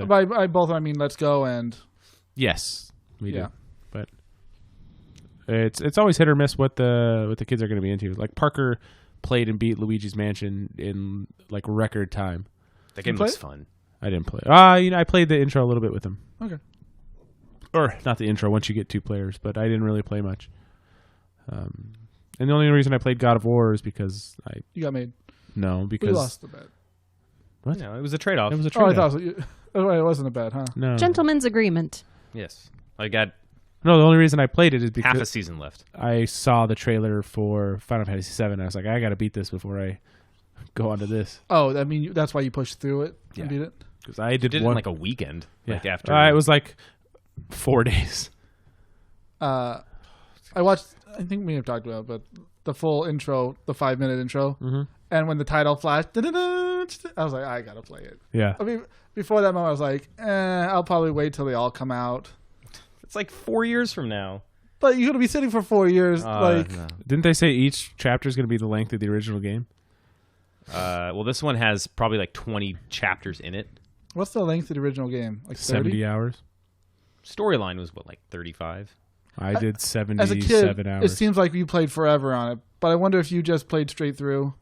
By both, I mean let's go and... Yes, we do. But it's always hit or miss what the kids are going to be into. Like Parker played and beat Luigi's Mansion in like record time. That game looks fun. I didn't play. I played the intro a little bit with him. Okay. Or not the intro once you get 2 players, but I didn't really play much. And the only reason I played God of War is because You got made. No, because... We lost the bet. What? No, it was a trade-off. It was a trade-off. I thought it wasn't a bet, huh? No. Gentleman's agreement. Yes. I got No, the only reason I played it is because... half a season left. I saw the trailer for Final Fantasy VII. I was like, I got to beat this before I go on to this. Oh, I mean, that's why you pushed through it and beat it? Because I did it one... in like a weekend. Yeah. Like after... it was like 4 days. I watched... I think we have talked about it, but the full intro, the 5-minute intro, and when the title flashed, I was like, I gotta play it. Yeah. I mean, before that moment, I was like, I'll probably wait till they all come out. It's like 4 years from now. But you're gonna be sitting for 4 years, No. Didn't they say each chapter is going to be the length of the original game? Well, this one has probably like 20 chapters in it. What's the length of the original game? Like 30? 70 hours. Storyline was what, like 35? I did 77 As a kid, hours. it seems like you played forever on it. But I wonder if you just played straight through.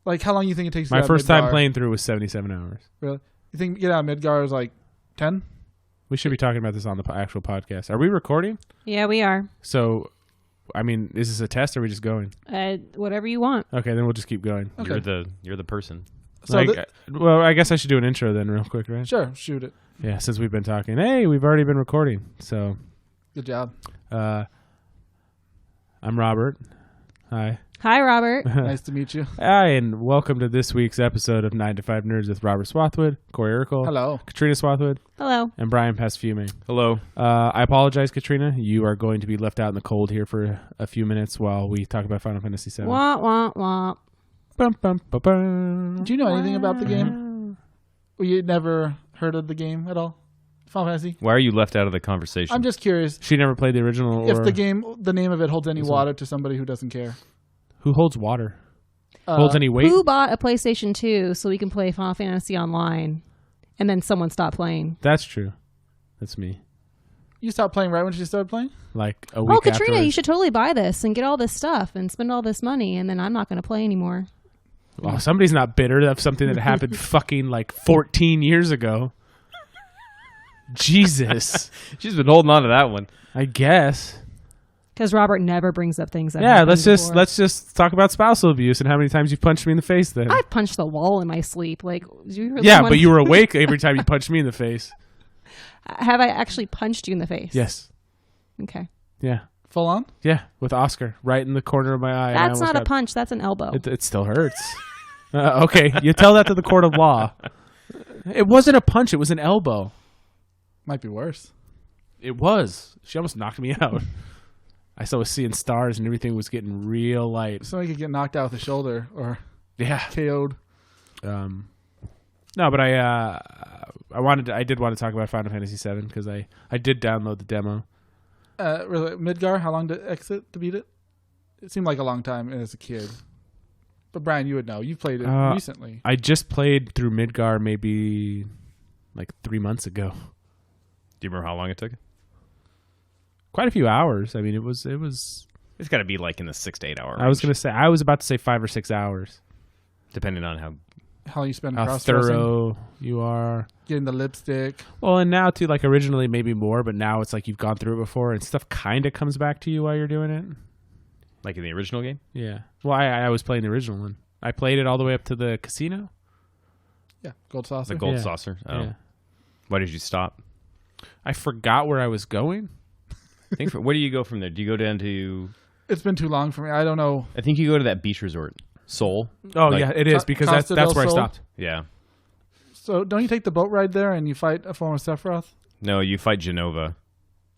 Like, how long do you think it takes to My get out of first time Midgar? playing through was 77 hours. Really? You think get out of Midgar is like 10? We should be talking about this on the actual podcast. Are we recording? Yeah, we are. So, I mean, is this a test or are we just going? Whatever you want. Okay, then we'll just keep going. Okay. You're the person. So well, I guess I should do an intro then real quick, right? Sure, shoot it. Yeah, since we've been talking. Hey, we've already been recording. So, Good job. I'm Robert. Hi. Hi, Robert. Nice to meet you. Hi, and welcome to this week's episode of 9 to 5 Nerds with Robert Swathwood, Corey Urkel, Hello. Katrina Swathwood, Hello. and Brian Pasfume. Hello. I apologize, Katrina. You are going to be left out in the cold here for a few minutes while we talk about Final Fantasy VII. Wah, wah, wah. Bum, bum, bum, bum. Do you know anything about the game? Well, you never heard of the game at all? Final Fantasy? Why are you left out of the conversation? I'm just curious She never played the original. if or the name of it holds any water to somebody who doesn't care. Who holds water? Holds any weight? Who bought a PlayStation 2 so we can play Final Fantasy online, and then someone stopped playing? That's true. That's me. You stopped playing right when she started playing? Like a week Oh, Katrina, afterwards. you should totally buy this and get all this stuff and spend all this money, and then I'm not going to play anymore. Well, somebody's not bitter of something that happened fucking like 14 years ago. Jesus. She's been holding on to that one. I guess. Because Robert never brings up things that Yeah, happened let's before. just talk about spousal abuse and how many times you've punched me in the face then. I've punched the wall in my sleep. Like, you really Yeah, wanna- but you were awake every time you punched me in the face. Have I actually punched you in the face? Yes. Okay. Yeah. Full on? Yeah, with Oscar right in the corner of my eye. and I That's almost not a got- punch. That's an elbow. It still hurts. Okay, you tell that to the court of law. It wasn't a punch. It was an elbow. Might be worse. It was. She almost knocked me out. I was seeing stars and everything was getting real light. Somebody could get knocked out with a shoulder or Yeah. KO'd. No, but I did want to talk about Final Fantasy VII because I did download the demo. Really, Midgar, how long to exit to beat it? It seemed like a long time as a kid. But Brian, you would know. You played it recently. I just played through Midgar maybe like 3 months ago. Do you remember how long it took? Quite a few hours. I mean, it was. It's got to be like in the 6 to 8 hour range. I was about to say 5 or 6 hours. Depending on How you spend How cross-dressing, thorough you are. getting the lipstick. Well, and now too, like originally maybe more, but now it's like you've gone through it before, and stuff kind of comes back to you while you're doing it. like in the original game. Yeah. Well, I was playing the original one. I played it all the way up to the casino. Yeah, gold saucer. The gold Yeah. saucer. Oh. Yeah. Why did you stop? I forgot where I was going. Where do you go from there? Do you go down to... It's been too long for me. I don't know. I think you go to that beach resort. Seoul. Oh Like- yeah, it is because Costa that's del where I Sol? stopped. Yeah. So don't you take the boat ride there and you fight a form of Sephiroth? No, you fight Genova.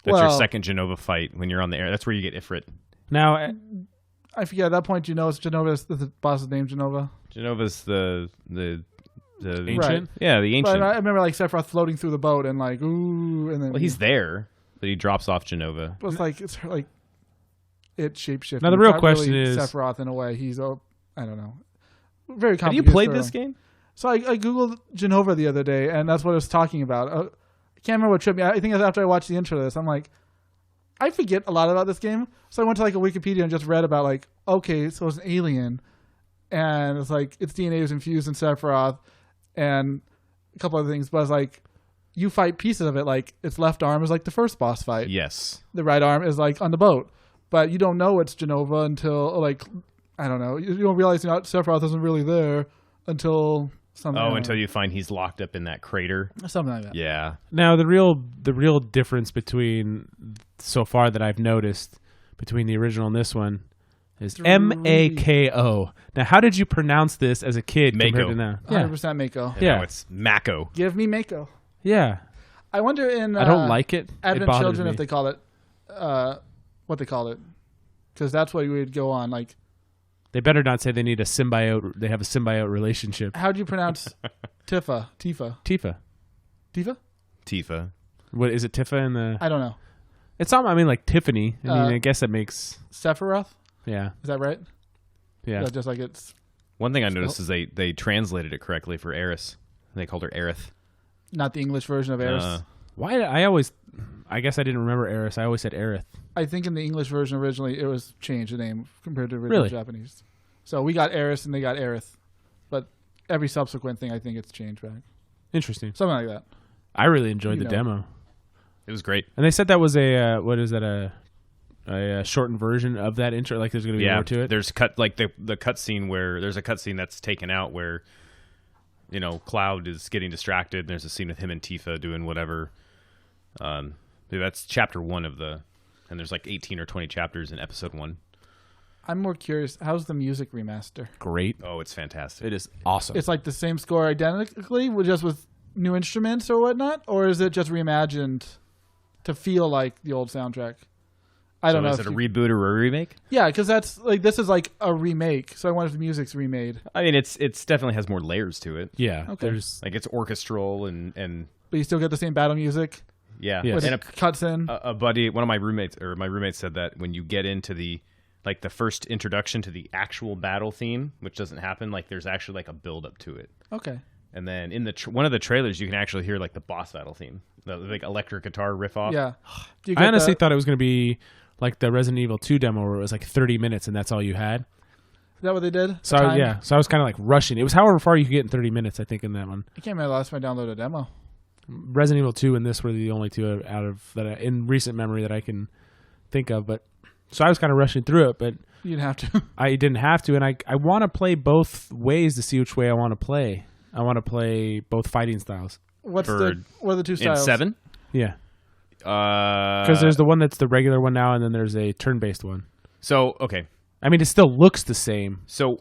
That's your second Genova fight when you're on the air. That's where you get Ifrit. Now, I forget at that point. You know, it's Genova. Is the boss's name Genova? Genova's the ancient. Right. Yeah, the ancient. But I remember like Sephiroth floating through the boat and like ooh, and then Well, he's there, but he drops off Genova. It's like it shapeshifting. Now the real It's not question really is- Sephiroth in a way. He's I don't know. Very Have complicated. you played story. this game? So I googled Genova the other day, and that's what I was talking about. I can't remember what tripped me. I think it was after I watched the intro to this. I'm like, I forget a lot about this game. So I went to like a Wikipedia and just read about like, okay, so it's an alien, and it's like its DNA was infused in Sephiroth, and a couple other things. But it's like, you fight pieces of it. Like its left arm is like the first boss fight. Yes. The right arm is like on the boat, but you don't know it's Genova until like, I don't know. You don't realize Sephiroth isn't really there until. Until you find he's locked up in that crater. Something like that. Yeah. Now the real difference between so far that I've noticed between the original and this one is Mako. Now, how did you pronounce this as a kid compared to now? 100% Mako. Yeah. No, it's Mako. Give me Mako. Yeah. I wonder in I don't like it. Advent It Children me. if they call it what they call it, because that's what we would go on like. They better not say they need a symbiote. They have a symbiote relationship. How do you pronounce Tifa? Tifa. Tifa. What is it? Tifa in the? I don't know. It's something. I mean, like Tiffany. I mean, I guess that makes. Sephiroth. Yeah. Is that right? Yeah. Just like it's. One thing I noticed is they translated it correctly for Aerith. They called her Aerith. Not the English version of Aerith. Why? I guess I didn't remember Aerith. I always said Aerith. I think in the English version originally it was changed the name compared to original Japanese. So we got Aerith and they got Aerith, but every subsequent thing I think it's changed back. Interesting. Something like that. I really enjoyed the demo. It was great. And they said that was a shortened version of that intro. Like there's going to be more to it. There's the cutscene where there's a cutscene that's taken out where, Cloud is getting distracted. And there's a scene with him and Tifa doing whatever. That's chapter 1 of and there's like 18 or 20 chapters in episode 1. I'm more curious. How's the music remaster? Great. Oh, it's fantastic. It is awesome. It's like the same score identically, just with new instruments or whatnot, or is it just reimagined to feel like the old soundtrack? I don't know. Is it a reboot or a remake? Yeah, because that's like this is like a remake. So I wonder if the music's remade. I mean, it's definitely has more layers to it. Yeah. Okay. There's Like it's orchestral and But you still get the same battle music. yeah. Yes. With And a cutscene. a buddy, one of my roommates said that when you get into the first introduction to the actual battle theme, which doesn't happen, like there's actually like a build up to it. Okay. And then in one of the trailers, you can actually hear like the boss battle theme, the like electric guitar riff off. Yeah. I honestly thought it was going to be like the Resident Evil 2 demo where it was like 30 minutes and that's all you had. Is that what they did? So I was kind of like rushing. It was however far you could get in 30 minutes, I think, in that one. I can't remember the last time I downloaded a demo. Resident Evil 2 and this were the only two out of that in recent memory that I can think of. But so I was kind of rushing through it, but You didn't have to. I didn't have to, and I want to play both ways to see which way I want to play. I want to play both fighting styles. What are the two styles? In 7? Yeah. Because there's the one that's the regular one now, and then there's a turn-based one. So, okay. I mean, it still looks the same. So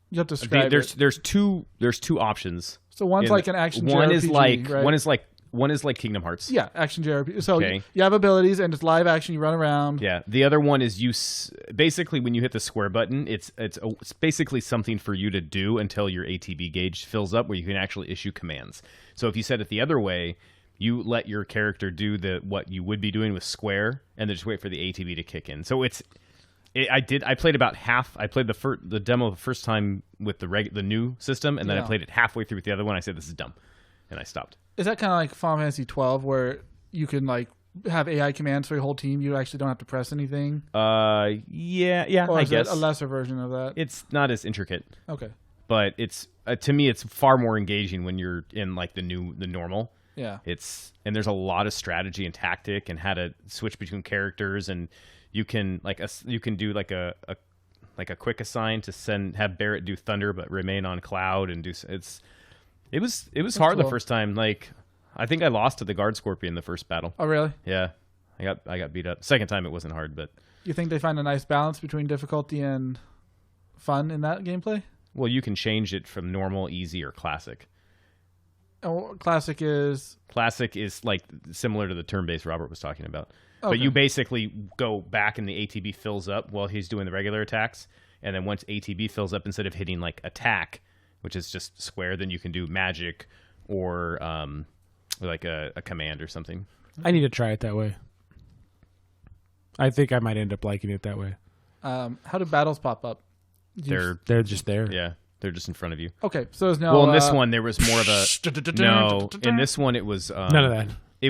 You have to describe it. there's two options. So one's like an action one JRPG, is like right? one is like Kingdom Hearts. Yeah, action JRPG. So Okay. you have abilities and it's live action. You run around. Yeah. The other one is basically when you hit the square button, it's basically something for you to do until your ATB gauge fills up, where you can actually issue commands. So if you set it the other way, you let your character do what you would be doing with square, and then just wait for the ATB to kick in. So I played about half. I played the demo the first time with the new system, and then I played it halfway through with the other one. I said, this is dumb, and I stopped. Is that kind of like Final Fantasy 12 where you can like have AI commands for your whole team? You actually don't have to press anything? Yeah, Or I is guess. it a lesser version of that? It's not as intricate, Okay. but it's to me it's far more engaging when you're in like the normal. Yeah. And there's a lot of strategy and tactic and how to switch between characters, and you can do like a quick assign to have Barrett do Thunder but remain on Cloud and do it was hard cool. the first time. Like I think I lost to the Guard Scorpion the first battle. Oh, really? Yeah. I got beat up. Second time it wasn't hard, but You think they find a nice balance between difficulty and fun in that gameplay? well, you can change it from normal, easy, or classic. Oh, classic is like similar to the turn-based Robert was talking about. Okay. But you basically go back and the ATB fills up while he's doing the regular attacks. And then once ATB fills up, instead of hitting like attack, which is just square, then you can do magic or like a command or something. I need to try it that way. I think I might end up liking it that way. how do battles pop up? They're They're just there. yeah. They're just in front of you. Okay, so there's no. Well, in this one, there was more of a no. In this one, it was None of that. It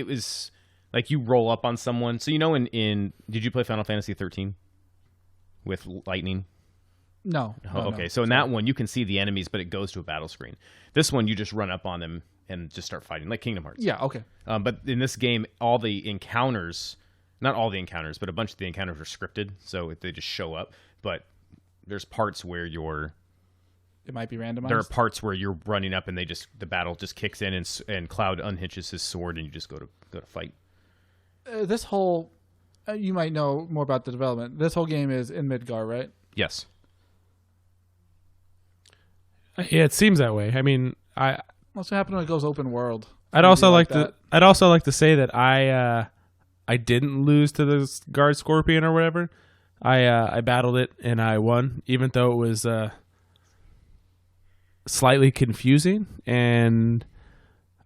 was like you roll up on someone. So in did you play Final Fantasy 13 with lightning? No. Okay, so in that one, you can see the enemies, but it goes to a battle screen. This one, you just run up on them and just start fighting, like Kingdom Hearts. Yeah. Okay. But in this game, all the encounters, not all the encounters, but a bunch of the encounters are scripted, so they just show up. But there's parts where it might be randomized. There are parts where you're running up and the battle just kicks in and Cloud unhitches his sword and you just go to fight. This whole, you might know more about the development. This whole game is in Midgar, right? Yes. Yeah, it seems that way. I mean, What's what happen when it goes open world? I'd also like to say that I didn't lose to the guard scorpion or whatever. I battled it and I won, even though it was slightly confusing. And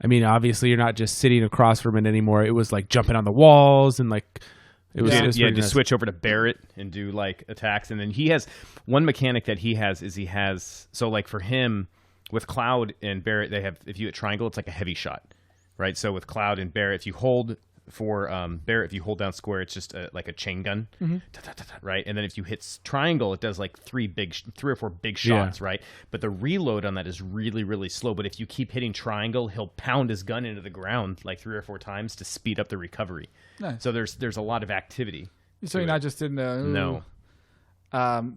I mean, obviously, you're not just sitting across from it anymore. It was like jumping on the walls and like it was. Yeah, just switch over to Barrett and do like attacks, and then he has one mechanic that he has. So like for him, with Cloud and Barrett, they have if you hit triangle, it's like a heavy shot, right? So with Cloud and Barrett, if you hold for Barrett, if you hold down square, it's just like a chain gun, right? And then if you hit triangle, it does like three or four big shots, right? But the reload on that is really, really slow. But if you keep hitting triangle, he'll pound his gun into the ground like 3 or 4 times to speed up the recovery. Nice. So there's a lot of activity. So you're not just in the... No.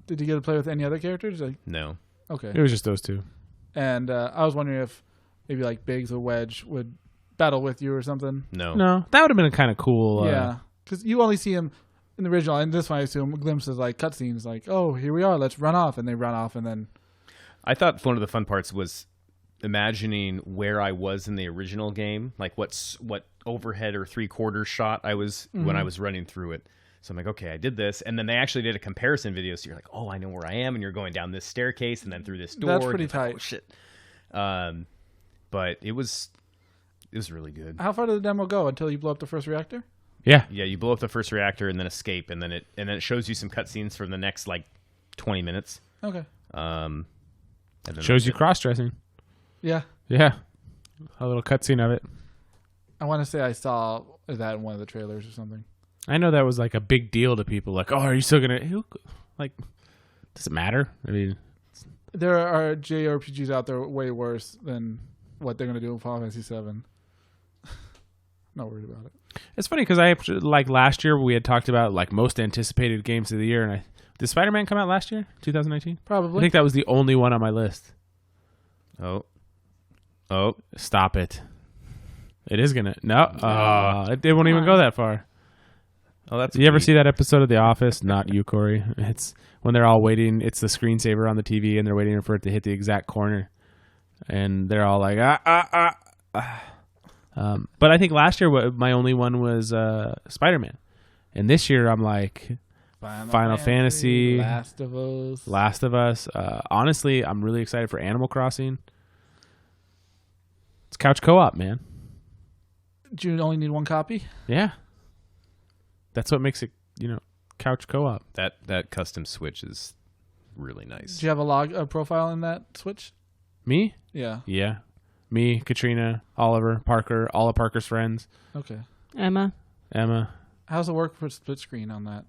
Did you get to play with any other characters? No. Okay. It was just those two. And I was wondering if maybe like Biggs or Wedge would battle with you or something. No. That would have been kind of cool. Yeah, because you only see him in the original, and this one I assume glimpses like cutscenes, like, oh, here we are, let's run off, and they run off, and then. I thought one of the fun parts was imagining where I was in the original game, like what overhead or 3/4 shot I was when I was running through it. So I'm like, okay, I did this, and then they actually did a comparison video. So you're like, oh, I know where I am, and you're going down this staircase and then through this door. That's pretty tight. Like, oh shit. But it was really good. How far did the demo go until you blow up the first reactor? Yeah. Yeah, you blow up the first reactor and then escape, and then it shows you some cutscenes for the next like 20 minutes. Okay. And then Shows you cross-dressing. Yeah. Yeah. A little cutscene of it. I want to say I saw that in one of the trailers or something. I know that was like a big deal to people. Like, oh, are you still gonna like? Does it matter? I mean, there are JRPGs out there way worse than what they're gonna do in Final Fantasy VII. Not worried about it. It's funny because like last year we had talked about like most anticipated games of the year, and did Spider-Man come out last year, 2019? Probably. I think that was the only one on my list. Oh, stop it! It is gonna it won't even go that far. Oh, that's. Did you ever see that episode of The Office? Not you, Corey. It's when they're all waiting. It's the screensaver on the TV, and they're waiting for it to hit the exact corner, and they're all like But I think last year my only one was Spider-Man, and this year I'm like Final Fantasy, Last of Us. Honestly, I'm really excited for Animal Crossing. It's couch co-op, man. Do you only need one copy? Yeah, that's what makes it, couch co-op. That custom Switch is really nice. Do you have a profile in that Switch? Me? Yeah. Yeah. Me, Katrina, Oliver, Parker, all of Parker's friends. Okay. Emma. How's it work for split screen on that?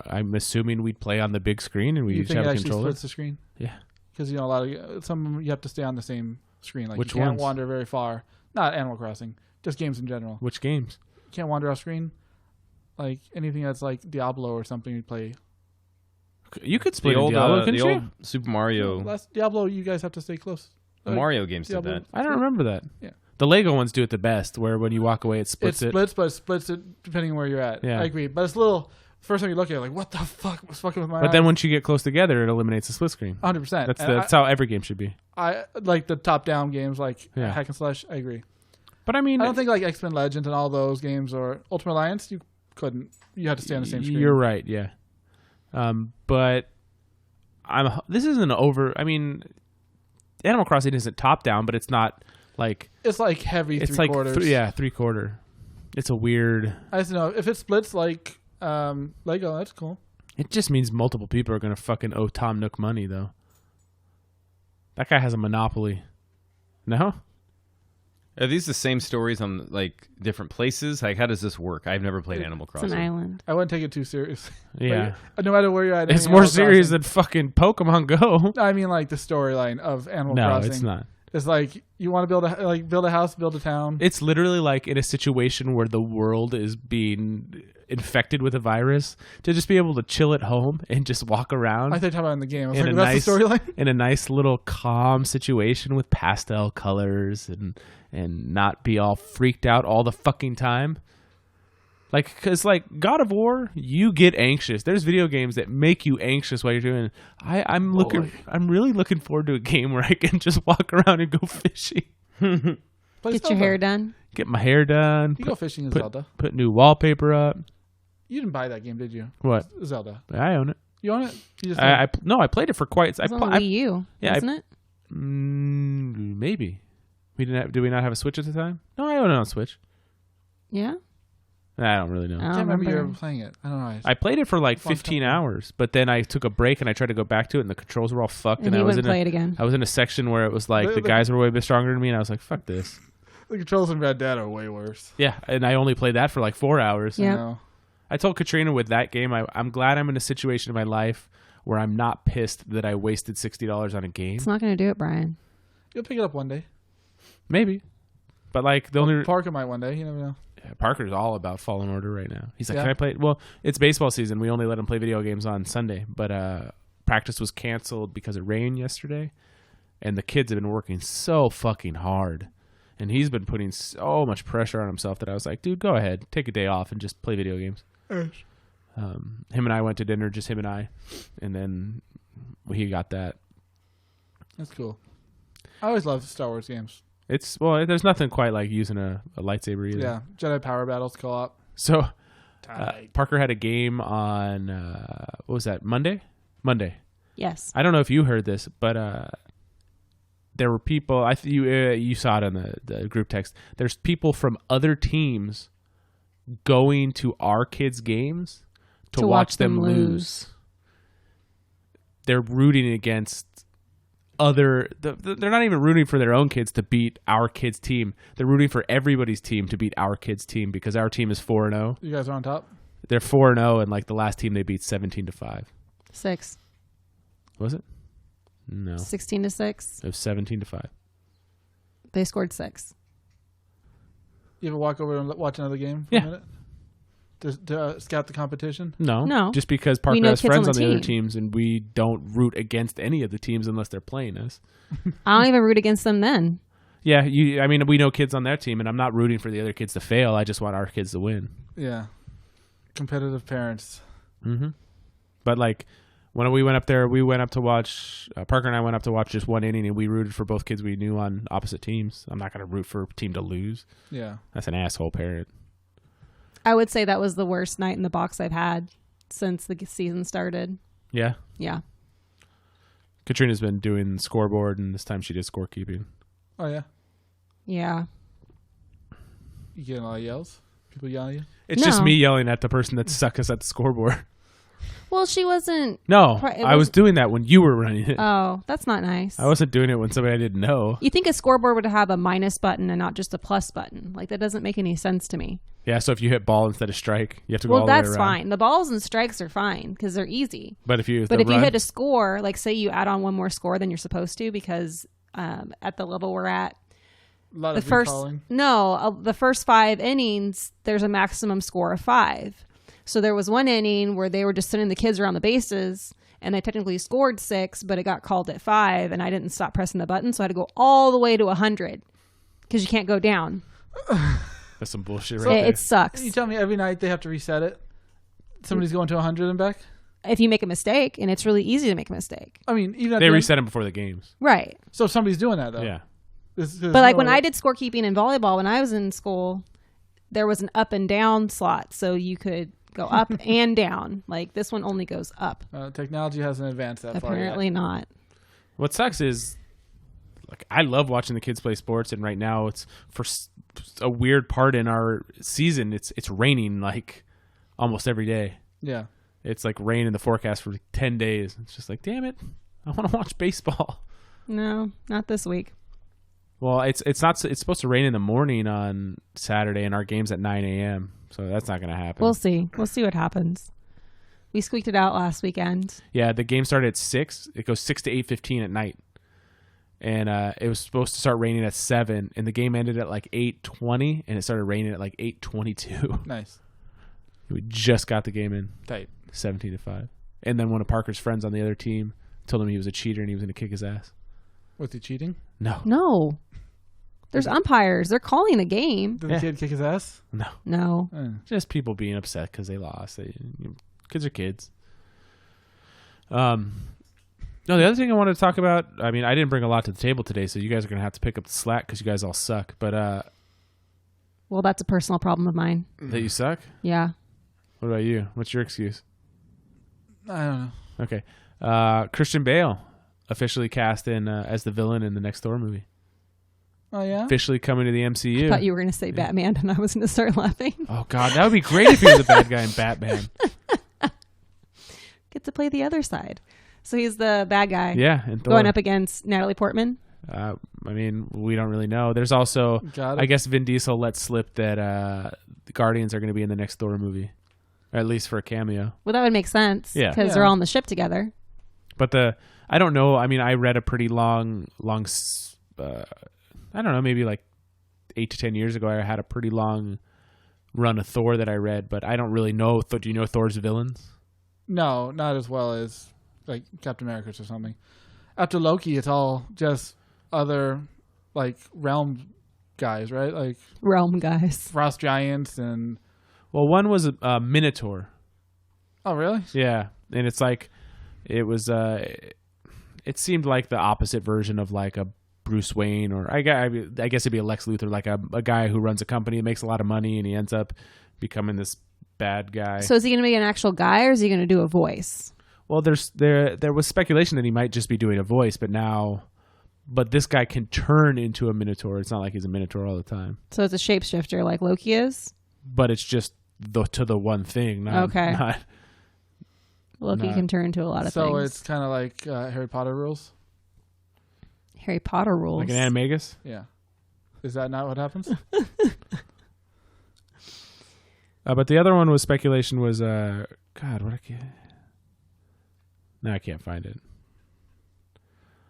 I'm assuming we'd play on the big screen and we each think have it a actually controller. splits the screen? Yeah. Because a lot of some you have to stay on the same screen. Like Which you can't ones? wander very far. Not Animal Crossing, just games in general. Which games? You can't wander off screen. Like anything that's like Diablo or something, you play. You could split The old, Diablo, couldn't the you? old Super Mario. Last Diablo, you guys have to stay close. The Mario games did Diablo. that. I don't remember that. Yeah. The Lego ones do it the best, where when you walk away, it splits it. But it splits it depending on where you're at. Yeah. I agree. But it's a little. First time you look at it, like, what the fuck was fucking with my But eyes? then once you get close together, it eliminates the split screen. 100%. That's how every game should be. I like the top-down games, like Yeah. hack and slash. I agree. But I mean, I don't think like X-Men Legends and all those games or Ultimate Alliance, you couldn't. You had to stay on the same screen. You're right, yeah. But this isn't over. I mean, Animal Crossing isn't top down, but it's not like It's like heavy it's three-quarters. like 3/4. It's a weird. I just know if it splits like Lego, that's cool. It just means multiple people are gonna fucking owe Tom Nook money, though. That guy has a monopoly. No? Are these the same stories on like different places? Like, how does this work? I've never played Animal It's Crossing. an island. I wouldn't take it too seriously. Yeah. Like, no matter where you're at. It's in more Animal serious Crossing. than fucking Pokemon Go. I mean, like the storyline of Animal No, Crossing. it's not. It's like you want to build a house, build a town. It's literally like in a situation where the world is being infected with a virus, to just be able to chill at home and just walk around I think talking about in the game. I was in like, a that's nice the storyline. in a nice little calm situation with pastel colors and not be all freaked out all the fucking time. Like, because like God of War, you get anxious. There's video games that make you anxious while you're doing it. I'm really looking forward to a game where I can just walk around and go fishing. Play Get Zelda. your hair done. Get my hair done. You go fishing in Zelda. Put new wallpaper up. You didn't buy that game, did you? What? Zelda. I own it. You own it? You just No, I played it for quite. It's on the Wii U, isn't it? Maybe. Did we not have a Switch at the time? No, I own it on Switch. Yeah. I don't really know. I I don't can't remember you remember. ever playing it. I don't know. I played it for like Long 15 time. hours, but then I took a break and I tried to go back to it, and the controls were all fucked. And I he was wouldn't in play it again. I was in a section where it was like the The- guys were way bit stronger than me, and I was like, "Fuck this." The controls in Red Dead are way worse. Yeah, and I only played that for like 4 hours. Yeah. You know? I told Katrina with that game, I'm glad I'm in a situation in my life where I'm not pissed that I wasted $60 on a game. It's not going to do it, Brian. You'll pick it up one day. Maybe, but like the only Parker might one day. You never know. Parker's all about Fallen Order right now. He's like, Yeah. "Can I play it?" Well, it's baseball season. We only let him play video games on Sunday, but practice was canceled because of rain yesterday, and the kids have been working so fucking hard, and he's been putting so much pressure on himself that I was like, "Dude, go ahead, take a day off and just play video games." Him and I went to dinner, just him and I, and then he got that. That's cool. I always loved Star Wars games. There's nothing quite like using a lightsaber either. Yeah, Jedi Power Battles co-op. So Tight. Parker had a game on what was that, Monday? Yes. I don't know if you heard this, but there were people. You saw it on the group text. There's people from other teams going to our kids' games to watch them lose. They're rooting against they're not even rooting for their own kids to beat our kids' team. They're rooting for everybody's team to beat our kids' team because our team is 4-0. You guys are on top. They're 4-0, and like the last team they beat 17-5. 6. Was it? No, 16-6. it was 17-5. They scored 6. You ever walk over and watch another game for Yeah. a minute? To scout the competition? No. Just because Parker know has kids friends on on the the other team. teams, and we don't root against any of the teams unless they're playing us. I don't even root against them then. Yeah, we know kids on their team, and I'm not rooting for the other kids to fail. I just want our kids to win. Yeah. Competitive parents. Mm-hmm. But like when we went up there, we went up to watch. Parker and I went up to watch just one inning, and we rooted for both kids we knew on opposite teams. I'm not going to root for a team to lose. Yeah. That's an asshole parent. I would say that was the worst night in the box I've had since the season started. Yeah. Yeah. Katrina's been doing the scoreboard, and this time she did scorekeeping. Oh, yeah. Yeah. You getting a lot of yells? People yelling at you? It's just No. me yelling at the person that suck us at the scoreboard. Well, she wasn't. No, It I was was- doing that when you were running it. Oh, that's not nice. I wasn't doing it when somebody I didn't know. You think a scoreboard would have a minus button and not just a plus button? Like, that doesn't make any sense to me. Yeah, so if you hit ball instead of strike, you have to go Well, all the way that's around. fine. The balls and strikes are fine because they're easy. But if you But if you hit a score, like say you add on one more score than you're supposed to because at the level we're at, A lot the of first recalling. the first 5 innings, there's a maximum score of 5. So there was one inning where they were just sending the kids around the bases, and they technically scored 6, but it got called at 5, and I didn't stop pressing the button, so I had to go all the way to 100 because you can't go down. that's some bullshit right there. It sucks. You tell me every night they have to reset it? Somebody's going to 100 and back? If you make a mistake, and it's really easy to make a mistake, I mean, even at They the end- reset them before the games. right? So if somebody's doing that, though. Yeah. But But like when I did scorekeeping in volleyball when I was in school, there was an up and down slot, so you could go up and down. Like this one only goes up. Technology hasn't advanced that far yet. Apparently not. What sucks is, like, I love watching the kids play sports, and right now it's for a weird part in our season. It's raining like almost every day. Yeah. It's like rain in the forecast for 10 days. It's just like, damn it, I want to watch baseball. No, not this week. Well, it's not. It's supposed to rain in the morning on Saturday, and our game's at 9 a.m. So that's not going to happen. We'll see. We'll see what happens. We squeaked it out last weekend. Yeah, the game started at 6. It goes 6 to 8:15 at night, and it was supposed to start raining at 7, and the game ended at like 8:20, and it started raining at like 8:22. Nice. We just got the game in. Tight. 17-5, and then one of Parker's friends on the other team told him he was a cheater and he was going to kick his ass. Was he cheating? No. There's umpires. They're calling the game. Did the kid kick his ass? No. Just people being upset because they lost. Kids are kids. No, the other thing I wanted to talk about, I mean, I didn't bring a lot to the table today, so you guys are going to have to pick up the slack because you guys all suck. But Well, that's a personal problem of mine. that you suck? Yeah. What about you? What's your excuse? I don't know. Okay. Christian Bale officially cast in as the villain in the next Thor movie. Oh, yeah? Officially coming to the MCU. I thought you were going to say Batman, and I was going to start laughing. Oh, God. That would be great if he was a bad guy in Batman. Get to play the other side. So he's the bad guy. Yeah. And Thor. Going up against Natalie Portman. I mean, we don't really know. There's also, Got it. I guess Vin Diesel let slip that the Guardians are going to be in the next Thor movie. Or at least for a cameo. Well, that would make sense. Yeah. Because they're all on the ship together. But I don't know. I mean, I read a pretty long, I don't know, maybe like 8 to 10 years ago, I had a pretty long run of Thor that I read, but I don't really know. Do you know Thor's villains? No, not as well as like Captain America's or something. After Loki, it's all just other like realm guys, right? Like Realm guys. frost giants and... Well, one was a Minotaur. Oh, really? Yeah. And it's like, it was, it seemed like the opposite version of like a Bruce Wayne, or I guess it'd be a Lex Luthor, like a guy who runs a company, makes a lot of money, and he ends up becoming this bad guy. So is he going to be an actual guy, or is he going to do a voice? Well, there was speculation that he might just be doing a voice, but this guy can turn into a Minotaur. It's not like he's a Minotaur all the time. So it's a shapeshifter like Loki is? But it's just to the one thing. Okay. Not, Loki can turn into a lot of things. So it's kind of like Harry Potter rules? Harry Potter rules. like an animagus? Yeah. Is that not what happens? But the other one was speculation was, God, what I can't... No, I can't find it.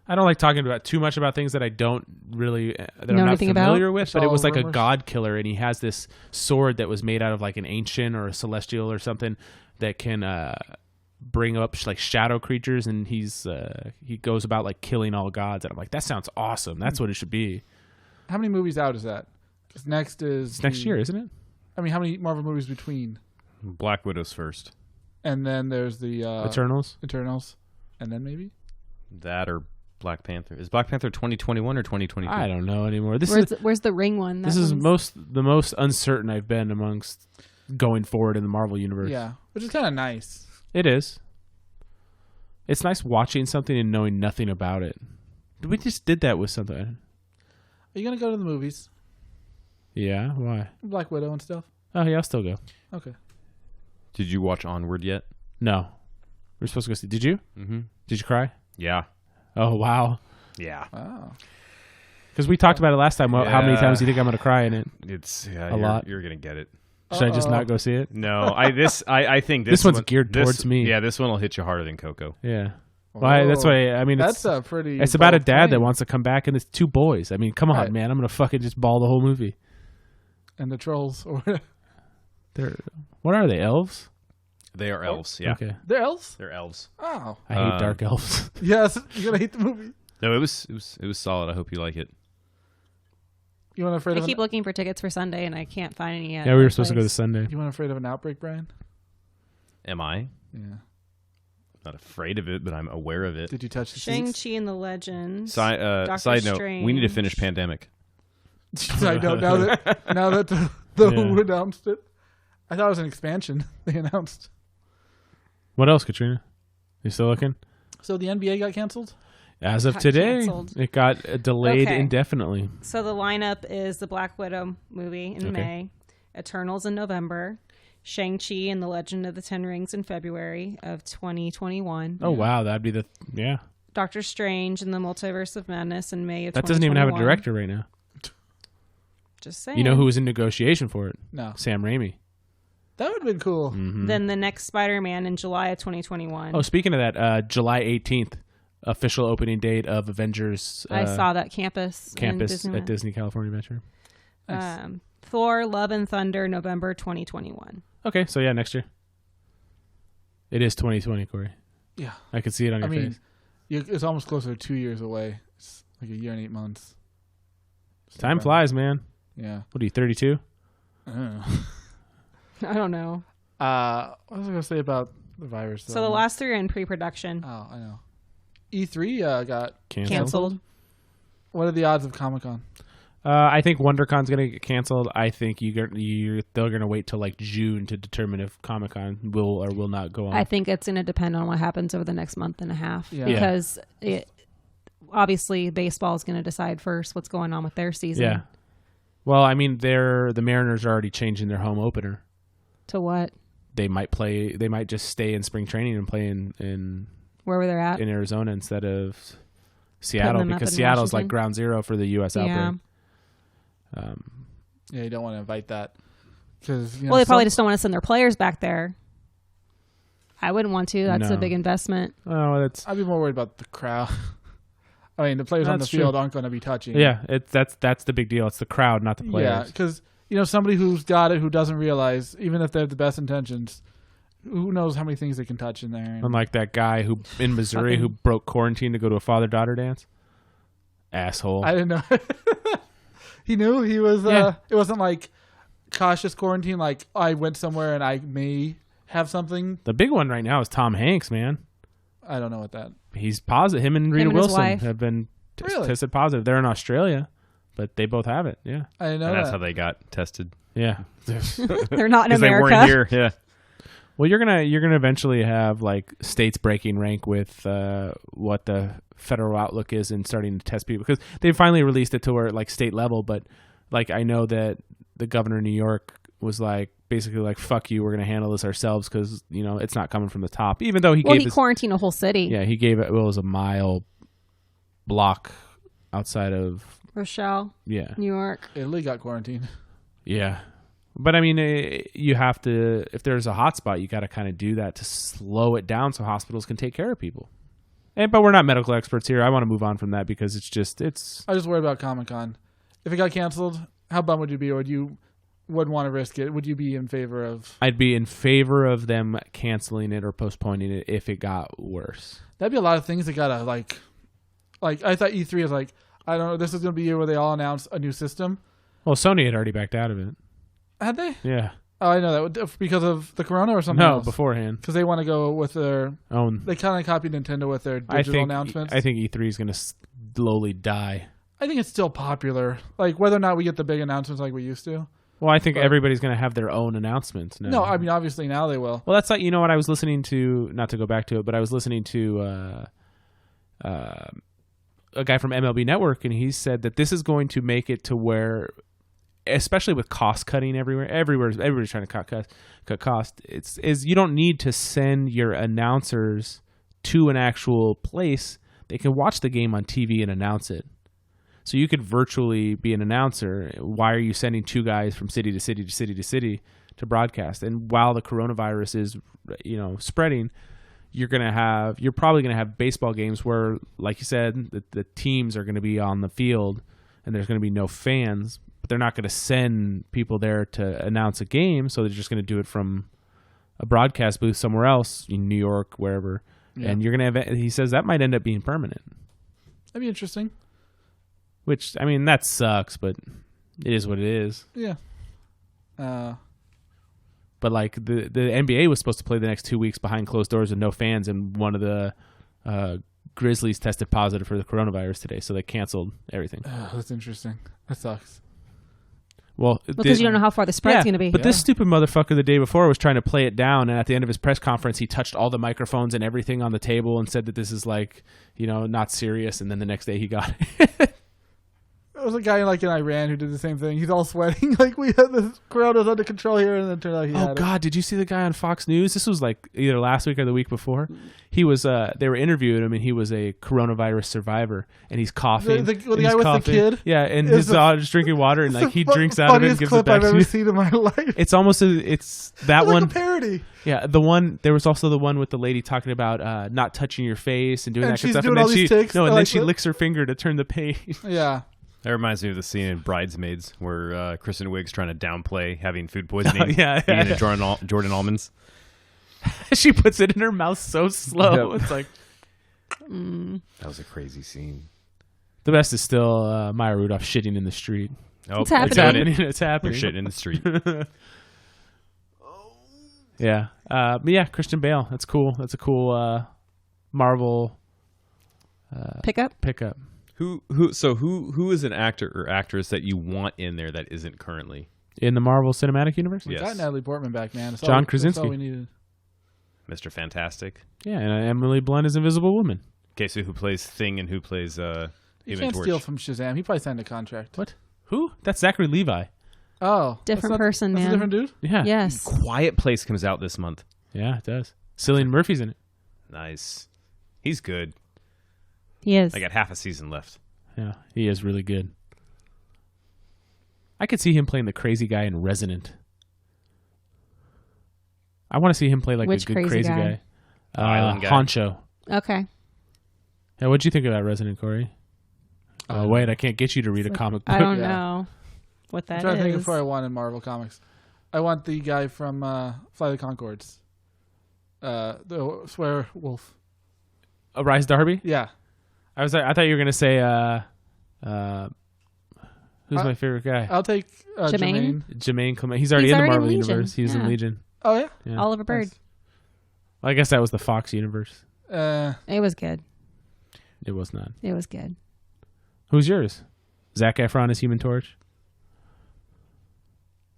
I don't like talking about too much about things that I don't really, that I'm not familiar with, but it was like a god killer, and he has this sword that was made out of like an ancient or a celestial or something that can bring up like shadow creatures, and he goes about like killing all gods, and I'm like, that sounds awesome. That's what it should be. How many movies out is that? Because It's next year, isn't it? I mean, how many Marvel movies between? Black Widow's first. And then there's the Eternals, and then maybe That or Black Panther. Is Black Panther 2021 or 2022? I don't know anymore. Where's the ring one? This is the most uncertain I've been amongst going forward in the Marvel universe. Yeah, which is kind of nice. It is. It's nice watching something and knowing nothing about it. We just did that with something. Are you gonna go to the movies? Yeah, why? Black Widow and stuff. Oh yeah, I'll still go. Okay. Did you watch Onward yet? No, we're supposed to go see. Did you? Mm-hmm. Did you cry? Yeah. Oh wow. Yeah. Wow. Because we talked about it last time. How many times do you think I'm going to cry in it? It's a lot. You're gonna get it. Should I just not go see it? No, I think This one's geared towards me. Yeah, this one will hit you harder than Coco. Yeah. Well, that's why. I mean, That's a pretty. it's about a bold dad that claim. wants to come back, and it's two boys. I mean, come on, Right. man. I'm going to fucking just ball the whole movie. And the trolls, or What are they? Elves? They are elves. Yeah, Okay. they're elves. they're elves. Oh, I hate dark elves. yes, you're gonna hate the movie. No, it was solid. I hope you like it. You want afraid I of keep looking for tickets for Sunday, and I can't find any yet. Yeah, we were supposed to go this Sunday. You want afraid of an outbreak, Brian? Am I? Yeah. Not afraid of it, but I'm aware of it. Did you touch the Shang-Chi seats? and the Legend. Side note: we need to finish Pandemic. I know now that the Yeah. Who announced it. I thought it was an expansion they announced. What else, Katrina? You still looking? So the NBA got canceled? As of Got today, canceled. it got delayed Okay. indefinitely. So the lineup is the Black Widow movie in May, Eternals in November, Shang-Chi and the Legend of the Ten Rings in February of 2021. Oh wow, that'd be Doctor Strange and the Multiverse of Madness in May of That doesn't even have a 2021. director right now. Just saying. You know who was in negotiation for it? No. Sam Raimi. That would have been cool. Mm-hmm. Then the next Spider-Man in July of 2021. Oh, speaking of that, July 18th, official opening date of Avengers. I saw that campus in at Disneyland. Disney California Adventure. Nice. Thor: Love and Thunder, November 2021. Okay, so yeah, next year. It is 2020, Corey. Yeah. I could see it on your face. It's almost closer to 2 years away. It's like a year and 8 months. Time flies, man. Yeah. What are you, 32? I don't know. I don't know. What was I going to say about the virus? So the last 3 are in pre-production. Oh, I know. E3 got Canceled. What are the odds of Comic-Con? I think WonderCon's going to get canceled. I think they're going to wait till like June to determine if Comic-Con will or will not go on. I think it's going to depend on what happens over the next month and a half. Yeah. Because obviously baseball is going to decide first what's going on with their season. Yeah. Well, I mean, the Mariners are already changing their home opener. To what? They might just stay in spring training and play in Where were they at? in Arizona instead of Seattle, them up because in Seattle's like Washington? ground zero for the U.S. outbreak. Yeah, you don't want to invite that. Cause, Well, they probably just don't want to send their players back there. I wouldn't want to. That's No. a big investment. Oh, that's I'd be more worried about the crowd. I mean, the players on the That's field true. aren't going to be touching. yeah. That's the big deal. It's the crowd, not the Yeah, players. because somebody who's got it who doesn't realize, even if they have the best intentions, who knows how many things they can touch in there. Unlike that guy who in Missouri who broke quarantine to go to a father-daughter dance. Asshole. I didn't know. He knew he was. Yeah. It wasn't like cautious quarantine. Like I went somewhere and I may have something. The big one right now is Tom Hanks, man. I don't know what that. He's positive. Him and Rita and his Wilson wife. have been Really? tested positive. They're in Australia, but they both have it. Yeah. I didn't know And that's that. how they got tested. Yeah. They're not in Because they America. weren't here. Yeah. Well, you're gonna eventually have like states breaking rank with what the federal outlook is and starting to test people, because they finally released it to where like state level. But like I know that the governor of New York was like basically like, fuck you, we're gonna handle this ourselves because it's not coming from the top. Even though he quarantined a whole city. he gave it was a mile block outside of Rochelle, New York. Italy got quarantined. Yeah. But I mean, you have to, if there's a hot spot, you got to kind of do that to slow it down so hospitals can take care of people. But we're not medical experts here. I want to move on from that because it's I just worry about Comic-Con. If it got canceled, how bummed would you be, or you wouldn't want to risk it? Would you be in favor of? I'd be in favor of them canceling it or postponing it if it got worse. That'd be a lot of things that gotta like I thought E3 is like, I don't know, this is gonna be a year where they all announce a new system. Well, Sony had already backed out of it. Had they? Yeah. Oh, I know that because of the corona or something. No, beforehand. Because they want to go with their. Own. They kind of copied Nintendo with their digital announcements. I think E3 is going to slowly die. I think it's still popular. Like whether or not we get the big announcements like we used to. Well, I think everybody's going to have their own announcements now. No, I mean obviously now they will. Well, that's like, what I was listening to, not to go back to it, but I was listening to a guy from MLB Network, and he said that this is going to make it to where, especially with cost cutting everybody's trying to cut cost. Is you don't need to send your announcers to an actual place. They can watch the game on TV and announce it. So you could virtually be an announcer. Why are you sending two guys from city to city to city to city to broadcast? And while the coronavirus is, spreading, you're probably going to have baseball games where, like you said, the teams are going to be on the field and there's going to be no fans, but they're not going to send people there to announce a game. So they're just going to do it from a broadcast booth somewhere else in New York, wherever. Yeah. And you're going to have, he says that might end up being permanent. That'd be interesting. Which, I mean, that sucks, but it is what it is. Yeah. But like the NBA was supposed to play the next 2 weeks behind closed doors with no fans, and one of the Grizzlies tested positive for the coronavirus today, so they canceled everything. That's interesting. That sucks. Well, because you don't know how far the spread's going to be. But this stupid motherfucker the day before was trying to play it down, and at the end of his press conference, he touched all the microphones and everything on the table and said that this is like, not serious, and then the next day he got it. was a guy like in Iran who did the same thing. He's all sweating. Like, we had this corona's under control here, and then it turned out he had it. Oh God, did you see the guy on Fox News? This was like either last week or the week before. He was they were interviewing him, and he was a coronavirus survivor, and he's coughing. The guy with the kid? Yeah, and his just drinking water, and like he drinks out of it and gives it back I've to ever you. seen in my life. It's almost it's that It's one. like a parody. Yeah, the one. There was also the one with the lady talking about not touching your face and doing And that she's kind of stuff. doing And all then these she ticks. and Like then she the- licks her finger to turn the page. Yeah. That reminds me of the scene in Bridesmaids where Kristen Wiig's trying to downplay having food poisoning. Yeah. Eating Jordan almonds. She puts it in her mouth so slow. Yep. It's like That was a crazy scene. the best is still Maya Rudolph shitting in the street. Oh, It's happening. It's doing happening. it. It's happening. You're shitting in the street. Yeah. But yeah, Christian Bale. That's cool. That's a cool Marvel Pickup. Who is an actor or actress that you want in there that isn't currently? In the Marvel Cinematic Universe? We Yes. got Natalie Portman back, man. John That's Krasinski. all we needed. Mr. Fantastic. Yeah, and Emily Blunt is Invisible Woman. Okay, so who plays Thing and who plays You Human can't Torch? steal from Shazam. He probably signed a contract. What? Who? That's Zachary Levi. Oh. Different that's person, that's man. a different dude? Yeah. Yes. Quiet Place comes out this month. Yeah, it does. Cillian Murphy's in it. Nice. He's good. He is. I got half a season left. Yeah, he is really good. I could see him playing the crazy guy in Resident. I want to see him play like Which a good crazy guy. Island guy. Honcho. Okay. Yeah, what'd you think about Resident, Corey? Oh, wait, I can't get you to read a comic book. I don't Yeah. know what that I'm trying to think is. of who I want in Marvel Comics. I want the guy from Fly the Conchords. The Swear Wolf. Rise Darby? Yeah. I thought you were gonna say who's my favorite guy? I'll take Jermaine? Jermaine. Jermaine Clement. He's already He's in the already in Marvel Legion. universe. He's in Yeah. Legion. Oh, yeah? Yeah. Oliver Bird. Nice. I guess that was the Fox universe. It was good. It was not. It was good. Who's yours? Zac Efron as Human Torch?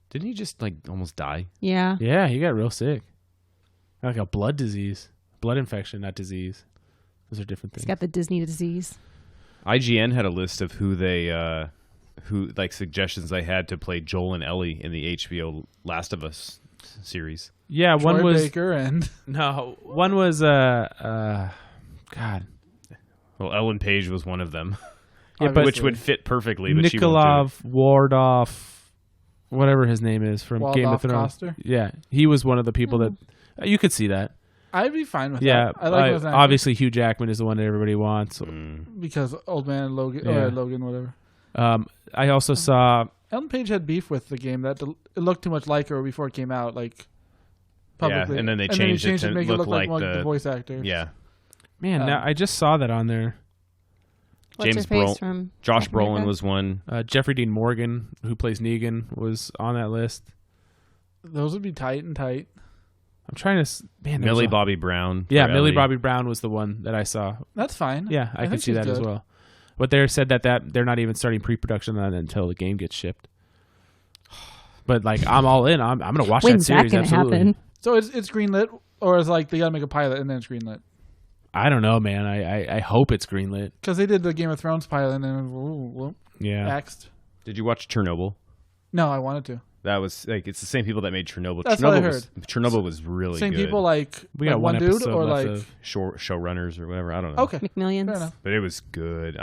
Didn't he just like almost die? Yeah. Yeah, he got real sick. Like a blood disease. Blood infection, not disease. Those are different He's things. got the Disney disease. IGN had a list of who suggestions they had to play Joel and Ellie in the HBO Last of Us series. Yeah, one Troy was Baker and one was God. Well, Ellen Page was one of them, Yeah, but which would fit perfectly. But she won't Nikolov Wardoff, whatever his name is from Game of Waldorf Thrones. Coster. Yeah, he was one of the people that you could see that. I'd be fine with Yeah, that. I like him as an actor obviously Hugh Jackman is the one that everybody wants. do it. because Old Man Logan, Yeah. or Logan, whatever. I also saw Ellen Page had beef with the game that it looked too much like her before it came out, like publicly. and then they changed it to make look it look like more the- the voice actor. Yeah, man. Now I just saw that on there. What's James your face Brol- from Josh Captain America? Brolin was one. Jeffrey Dean Morgan, who plays Negan, was on that list. Those would be tight and tight. I'm trying to man. there was Millie a- Bobby Brown. Yeah, for Millie Ellie. Bobby Brown was the one that I saw. That's fine. Yeah, I could think see she's that as good. well. But they said that they're not even starting pre-production on it until the game gets shipped. But like, I'm all in. I'm gonna watch When's that that series. gonna Absolutely. happen? So it's greenlit, or is like they gotta make a pilot and then it's greenlit? I don't know, man. I hope it's greenlit. Because they did the Game of Thrones pilot and then Yeah. axed. Did you watch Chernobyl? No, I wanted to. That was like it's the same people that made Chernobyl. That's Chernobyl what I was, Chernobyl was really Same good. people like We got one dude episode or left like of- Showrunners or whatever. I don't know. okay, McMillions. fair enough. But it was good.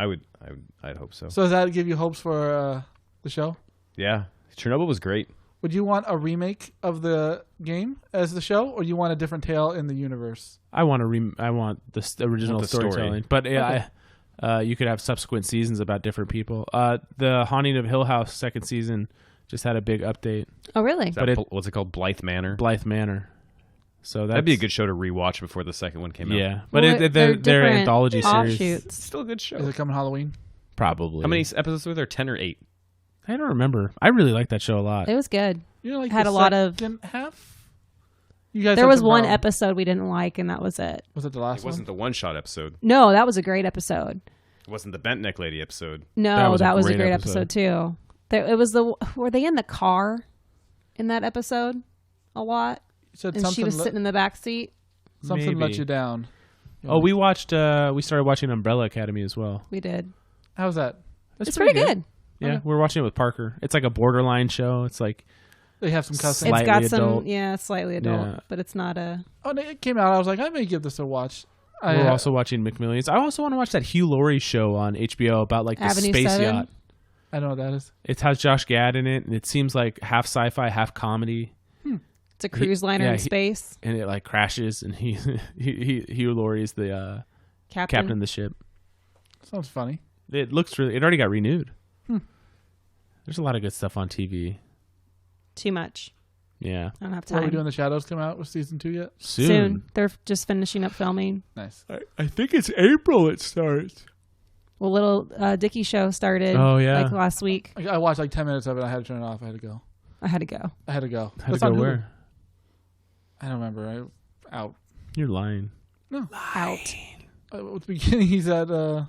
I'd hope so. So does that give you hopes for the show? Yeah, Chernobyl was great. Would you want a remake of the game as the show, or you want a different tale in the universe? I want the original the story. storytelling, but you could have subsequent seasons about different people. The Haunting of Hill House second season just had a big update. Oh, really? Is that what's it called? Blythe Manor. Blythe Manor. So That'd be a good show to rewatch before the second one came out. Yeah, but Well, they're different anthology series. offshoots. Still a good show. Is it coming Halloween? Probably. How many episodes were there? 10 or 8? I don't remember. I really like that show a lot. It was good. You know, like Had the a lot of- second half. You guys There had was some one problem. episode we didn't like, and that was it. Was it the last It wasn't the one-shot episode. No, that was a great episode. It wasn't the Bent Neck Lady episode. No, was that a was a great great episode. episode too. It was were they in the car in that episode a lot? one? You said And she was sitting in the back seat. something let Maybe. you down. Oh, we started watching Umbrella Academy as well. We did. How's that? It's pretty good. Yeah, Okay. we're watching it with Parker. It's like a borderline show. It's like They have some cussing. Slight- It's got adult. slightly adult, Yeah. but it's not a. Oh, and it came out. I was like, I may give this a watch. we're also watching McMillions. I also want to watch that Hugh Laurie show on HBO about like the Avenue space 7? yacht. I know what that is. It has Josh Gad in it, and it seems like half sci-fi, half comedy. It's a cruise liner in he- space. And it like crashes, and Hugh Laurie is the captain of the ship. Sounds funny. It looks really. It already got renewed. There's a lot of good stuff on TV. Too much. Yeah, I don't have Are we time. doing the Shadows come out with season 2 yet? soon. They're just finishing up filming. Nice. I think it's April. It starts. Well, little Dickie show started. Oh, yeah. like last week. I watched like 10 minutes of it. I had to turn it off. I had to go. I had to go. Had to It's go on Hulu. where? I don't remember. Out. You're lying. No. Out. At the beginning, he's at the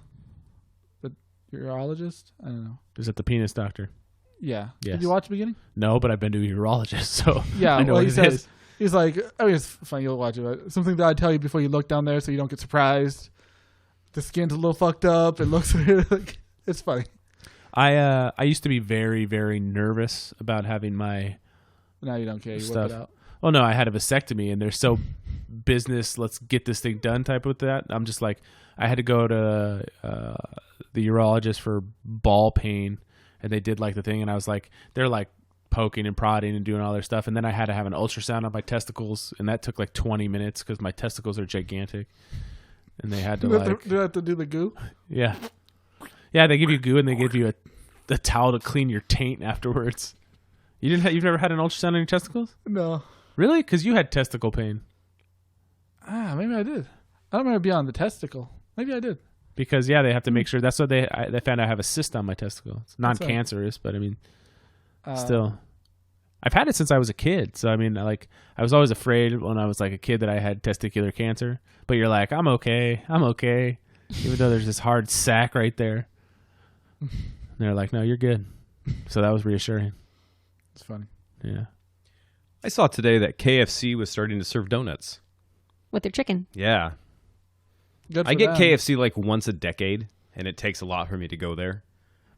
urologist. I don't know. Is it the penis doctor? Yeah. Yes. Did you watch the beginning? No, but I've been to a urologist, so Yeah. I know well, what he it says is. he's like, I mean, it's funny. You'll watch it. But something that I tell you before you look down there, so you don't get surprised. The skin's a little fucked up. It looks weird. Like, it's funny. I used to be very, very nervous about having my. Now you don't care. You Stuff. work it out. Oh no, I had a vasectomy, and they're so business. Let's get this thing done type with that. I'm just like, I had to go to the urologist for ball pain, and they did like the thing, and I was like, they're like poking and prodding and doing all their stuff, and then I had to have an ultrasound on my testicles, and that took like 20 minutes because my testicles are gigantic, and they had to Do you like, have to do the goo? yeah, they give you goo, and they give you a towel to clean your taint afterwards. You've never had an ultrasound on your testicles? No. Really? Because you had testicle pain. Maybe I did. I don't remember beyond the testicle. Maybe I did. Because they have to make sure. That's what they found out I have a cyst on my testicle. It's non-cancerous, but I mean, still, I've had it since I was a kid. So I mean, like, I was always afraid when I was like a kid that I had testicular cancer. But you're like, I'm okay, even though there's this hard sac right there. And they're like, no, you're good. So that was reassuring. It's funny. Yeah. I saw today that KFC was starting to serve donuts. With their chicken. Yeah. Good for I get them. KFC like once a decade, and it takes a lot for me to go there.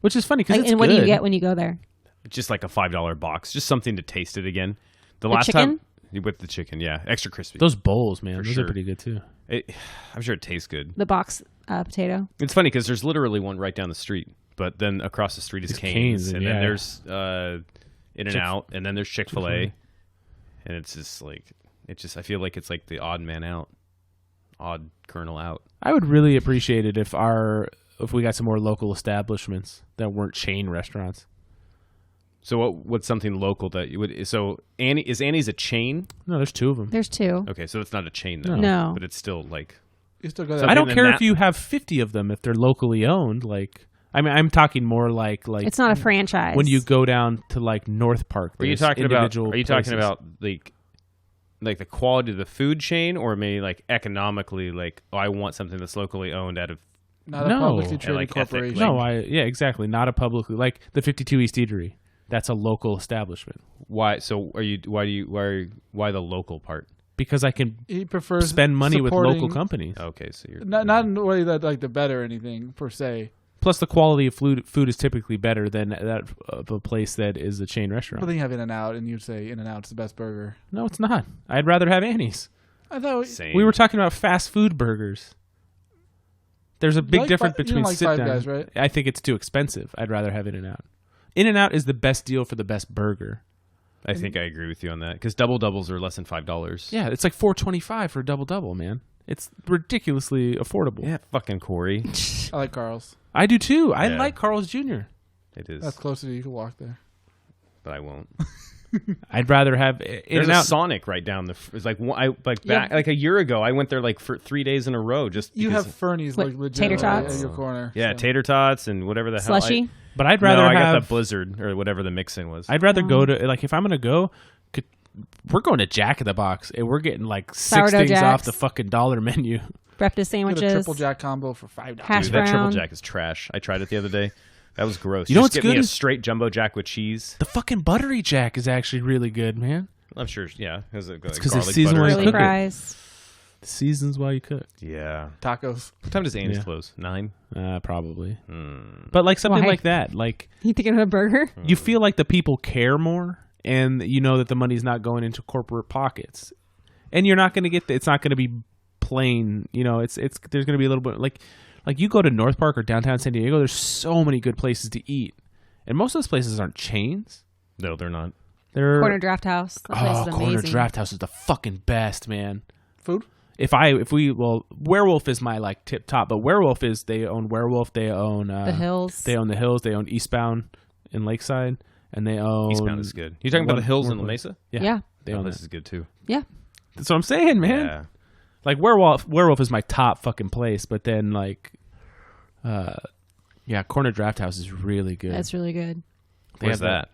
Which is funny because it's And what good. do you get when you go there? Just like a $5 box, just something to taste it again. The The last chicken? time with the chicken, yeah, extra crispy. Those bowls, man, For those sure. are pretty good too. I'm sure it tastes good. The box potato. It's funny because there's literally one right down the street, but then across the street is It's Cane's, Cane's, and yeah. then there's In-N-Out, and then there's Chick-fil-A, and it's just like I feel like it's like the odd man out, odd kernel out. I would really appreciate it if we got some more local establishments that weren't chain restaurants. So what's something local that you would? So Annie's a chain? No, there's two of them. There's two. Okay, so it's not a chain though. No. But it's still like You still go So there. I don't than care that- if you have 50 of them if they're locally owned. Like, I mean, I'm talking more like It's not a franchise. when you go down to like North Park. Are you there's talking about? individual Are you talking places. about like the quality of the food chain, or maybe like economically, like I want something that's locally owned out of Not No. a publicly And, traded like, ethic, corporation. No, exactly. Not a publicly like the 52 East Eatery. That's a local establishment why? So why the local part? because I can He prefers spend money with supporting- local companies. Okay, so you're Not in a way that like the better or anything per se. Plus, the quality of food is typically better than that of a place that is a chain But restaurant. then you have In-N-Out, and you'd say In-N-Out's the best burger. No, it's not. I'd rather have Annie's. I thought same. We were talking about fast food burgers. There's a big like difference you between don't like sit Five down. Guys, right? I think it's too expensive. I'd rather have In-N-Out. In-N-Out is the best deal for the best burger. I think I agree with you on that because double doubles are less than $5. Yeah, it's like $4.25 for a double man. It's ridiculously affordable. Yeah, fucking Corey. I like Carl's. I do too. I Yeah. like Carl's Jr. It is, That's closer to you can walk there. but I won't. I'd rather have There's a In-N-Out. Sonic right down the. It's like back a year ago. I went there like for 3 days in a row. Just You because, have Fernie's What, like legit tater tots? at your corner. yeah, so. tater tots and whatever the Slushy. hell. But I'd No, rather I got have. that Blizzard or whatever the mix-in was. I'd rather go to like if I'm gonna go. We're going to Jack in the Box and we're getting like 6 Sourdough things Jacks. off the fucking dollar menu. Breakfast Get a sandwiches. triple jack combo for $5. Hash Dude, that triple brown. jack is trash. I tried it the other day. That was gross. You know Just what's get good me a is- straight jumbo jack with cheese. The fucking buttery Jack is actually really good, man. I'm sure. Yeah, it's It's 'cause they garlic season butter. when or they Curly cook it. something. fries. Seasons while you cook. Yeah. Tacos. What time does Annie's Yeah. close? 9? Probably. But like something Why? like that, like You thinking of a burger? you feel like the people care more, and you know that the money's not going into corporate pockets, and you're not going to get. It's not going to be plain. You know, it's. There's going to be a little bit like you go to North Park or downtown San Diego. There's so many good places to eat, and most of those places aren't chains. No, they're not. They're Corner Draft House. That place is amazing. Corner Draft House is the fucking best, man. Food? Werewolf is my like tip top, but Werewolf is they own Werewolf, they own The Hills. they own the Hills, they own Eastbound in Lakeside, and they own Eastbound is good. You talking about the Hills in La Mesa? Yeah. They Oh, own this this. is good too. Yeah. That's what I'm saying, man. Yeah. Like Werewolf is my top fucking place, but then like, Corner Draft House is really good. That's really good. They Where's have that?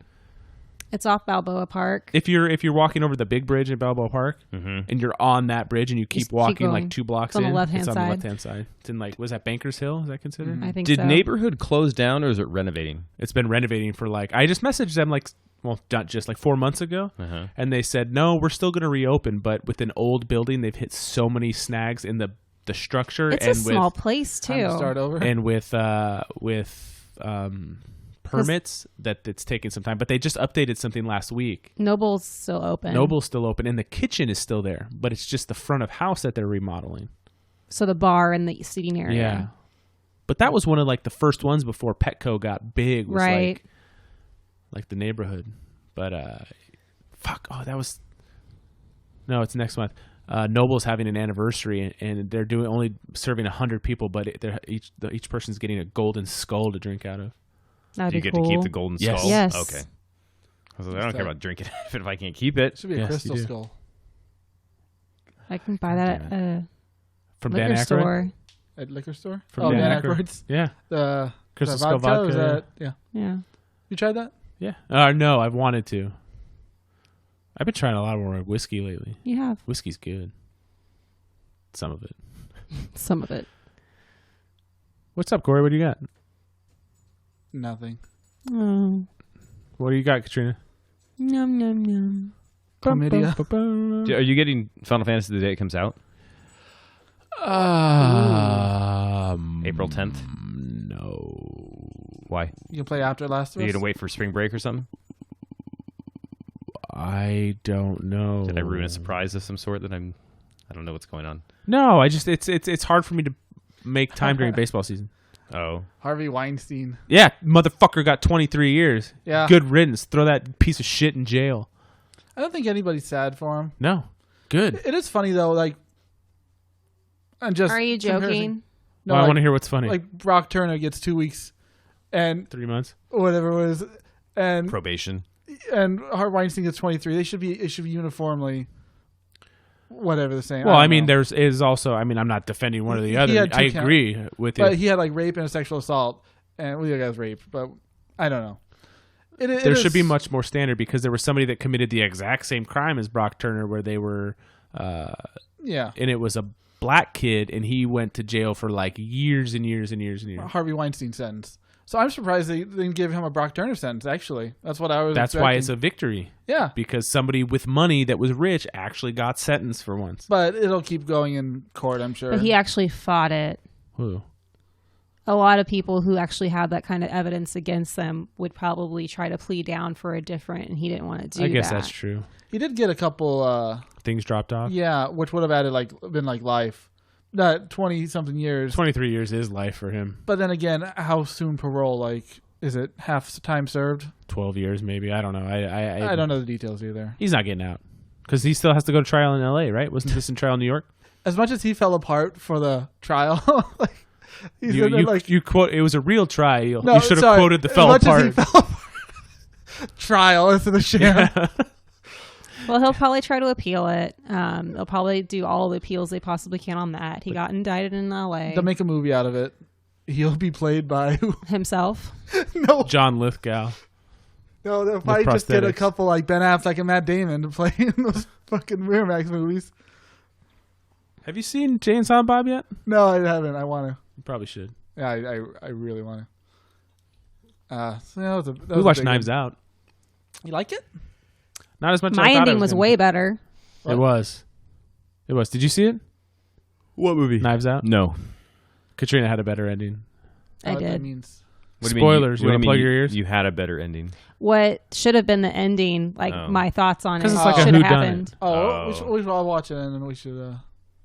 It's off Balboa Park. If you're walking over the big bridge in Balboa Park and you're on that bridge and you keep Just keep walking going. like 2 blocks It's on the in, left-hand it's on side. the left hand side. It's in like was that Bankers Hill? Is that considered? I think Did so. neighborhood close down or is it renovating? It's been renovating for like I just messaged them like not just like 4 months ago, and they said no, we're still going to reopen, but with an old building, they've hit so many snags in the structure It's and a small place too. Time to start over. and with permits that it's taking some time. But they just updated something last week. Noble's still open. Noble's still open, and the kitchen is still there, but it's just the front of house that they're remodeling. So the bar and the seating area. Yeah. But that was one of like the first ones before Petco got big. Was Right. like the neighborhood. But no, it's next month. Noble's having an anniversary, and they're only serving 100 people, but each person's getting a golden skull to drink out of. That'd Do you be get cool. to keep the golden Yes. skull? Yes. Okay. I was like, I don't care about drinking if I can't keep it. Should be a Yes, crystal you do. skull. I can buy that at a From liquor Dan Aykroyd? store. At liquor store? From Dan Dan Aykroyd. Aykroyd's. Yeah. The Crystal the Skull vodka? Is vodka, that, yeah. Yeah. You tried that? Yeah. No, I've wanted to. I've been trying a lot more whiskey lately. You have Whiskey's good. Some of it. some of it. What's up, Corey? What do you got? Nothing. Oh. What do you got, Katrina? Yum yum yum. Chlamydia. Are you getting Final Fantasy the day it comes out? April 10th? No. Why? You can play after Last of Are Us? you going to wait for spring break or something? I don't know. Did I ruin a surprise of some sort that I don't know what's going on? No, I just it's hard for me to make time during baseball season. Oh. Harvey Weinstein. Yeah, motherfucker got 23 years. Yeah. Good riddance. Throw that piece of shit in jail. I don't think anybody's sad for him. No. Good. It is funny though, like, and just Are you comparison- joking? No, I like, want to hear what's funny. like Brock Turner gets 2 weeks, and 3 months. whatever it was, and Probation. Harvey Weinstein gets 23. It should be uniformly whatever the same. Well, I don't mean, know. is also. I mean, I'm not defending one or the He other. had two I agree with you. but he had like rape and a sexual assault, and the other guy was raped. But I don't know. There should be much more standard because there was somebody that committed the exact same crime as Brock Turner, where they were, Yeah, and it was a black kid, and he went to jail for like years and years and years and years. Harvey Weinstein sentence. So I'm surprised they didn't give him a Brock Turner sentence. Actually, that's what I was. That's why expecting. it's a victory. Yeah, Because somebody with money that was rich actually got sentenced for once. but it'll keep going in court. I'm sure. But he actually fought it. Who? A lot of people who actually had that kind of evidence against them would probably try to plead down for a different, and he didn't want to do that. I guess that's true. He did get a couple. Things dropped off. Yeah, which would have added been life, not 20-something years. 23 years is life for him. But then again, how soon parole? Like, is it half time served? 12 years maybe. I don't know. I don't know the details either. He's not getting out because he still has to go to trial in L.A., right? Wasn't this in trial in New York? As much as he fell apart for the trial, like he said that, like You quote it was a real trial. no, You should have sorry, quoted the as fell much apart. As he fell apart. Trial instead of sham. Well, he'll probably try to appeal it. They'll probably do all the appeals they possibly can on that. He got indicted in L.A. They'll make a movie out of it. He'll be played by who? himself. No, John Lithgow. no. They'll probably just get a prosthetics. couple like Ben Affleck and Matt Damon to play in those fucking Miramax movies. Have you seen Jay and Silent Bob yet? No, I haven't. I want to. You probably should. Yeah, I really want to. So that was a, that We was a watched big Knives one. Out. You like it? Not as much as My I thought ending it was gonna way be. better. It was. Did you see it? What movie? Knives Out. No. Katrina had a better ending. I What that did. means. What do you mean Spoilers. You what want do to plug mean your ears? You had a better ending. What should have been the ending? Like my thoughts on it. 'Cause it's like a should have whodunit. happened. We should all watch it and then we should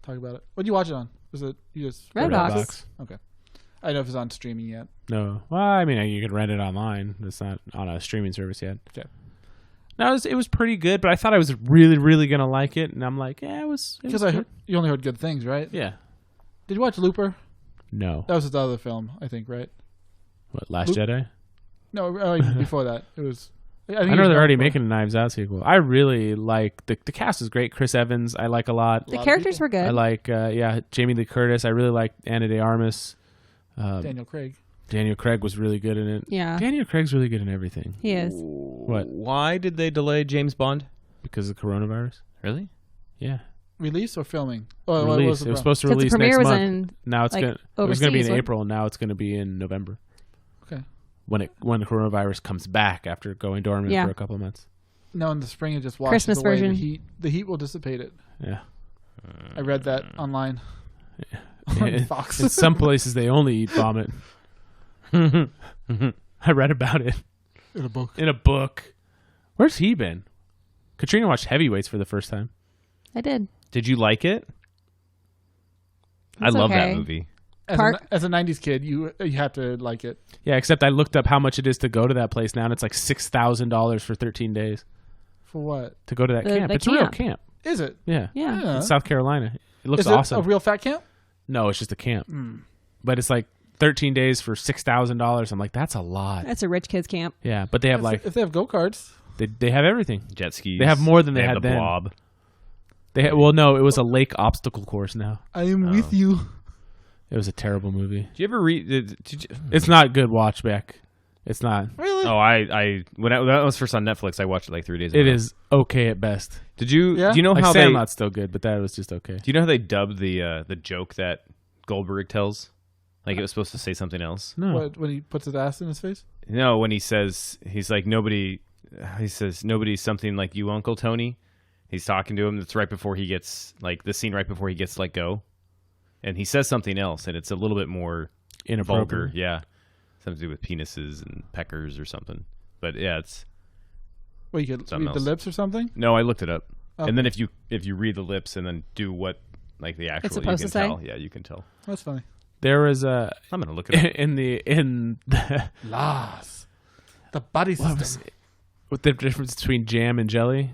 talk about it. What'd you watch it on? Was it you just Redbox. Okay. I don't know if it's on streaming yet. No. Well, I mean, you can rent it online. It's not on a streaming service yet. Okay. No, it was pretty good, but I thought I was really, really gonna like it, and I'm like, yeah, it was. Because you only heard good things, right? Yeah. Did you watch Looper? No. That was his other film, I think, right? What, Last Jedi? No, even before that. It was. I know they're already making a Knives Out sequel. I really like the cast is great. Chris Evans, I like a lot. The characters were good. I like Jamie Lee Curtis. I really like Ana de Armas. Daniel Craig. Daniel Craig was really good in it. Yeah. Daniel Craig's really good in everything. He is. What? Why did they delay James Bond? Because of coronavirus? Really? Yeah. Release or filming? Oh, Release. It was supposed to Because the release premiere next was month. Now it's like, gonna. It was gonna be in overseas, right? April. Now it's gonna be in November. Okay. When the coronavirus comes back after going dormant Yeah. for a couple of months. No, in the spring it just washes Christmas away. version. The heat will dissipate it. Yeah. I read that online. In Fox. some places they only eat vomit. I read about it In a book. in a book. Where's he been? Katrina watched Heavyweights for the first time. I did. Did you like it? I It's love okay. that movie. As a 90s kid, you have to like it. Yeah, except I looked up how much it is to go to that place now, and it's like $6,000 for 13 days For what? to go to that camp. the It's a real camp. camp. Is it? Yeah. Yeah. In South Carolina. It looks Is awesome. it a real fat camp? No, it's just a camp. But it's like 13 days for $6,000. I'm like, that's a lot. That's a rich kids camp. Yeah, but they have like If they have go-karts. they have everything. Jet skis. They have more than they have had the then. blob. Well, no, it was a lake obstacle course. Now I am with you. it was a terrible movie. Did you ever read? It's not good. Watch back. It's not. Really? Oh, when that was first on Netflix, I watched it like 3 days ago. It is okay at best. Did you? Yeah? Do you know Like how Sandlot's still good, but that was just okay. Do you know how they dubbed the joke that Goldberg tells? Like it was supposed to say something else. No. What, when he puts his ass in his face? No, when he says he's like nobody. He says nobody's something like you, Uncle Tony. He's talking to him. That's right before he gets like the scene right before he gets let go, and he says something else, and it's a little bit more vulgar. Inappropriate. Yeah, something to do with penises and peckers or something. But yeah, it's Well, you could Something read the else. lips or something? no. I looked it up, Okay. and then if you read the lips and then do what like the actual, you supposed can to say? tell. Yeah, you can tell. That's funny. There was a I'm gonna look it up. in the Las. The body what was system. it? What the difference between jam and jelly?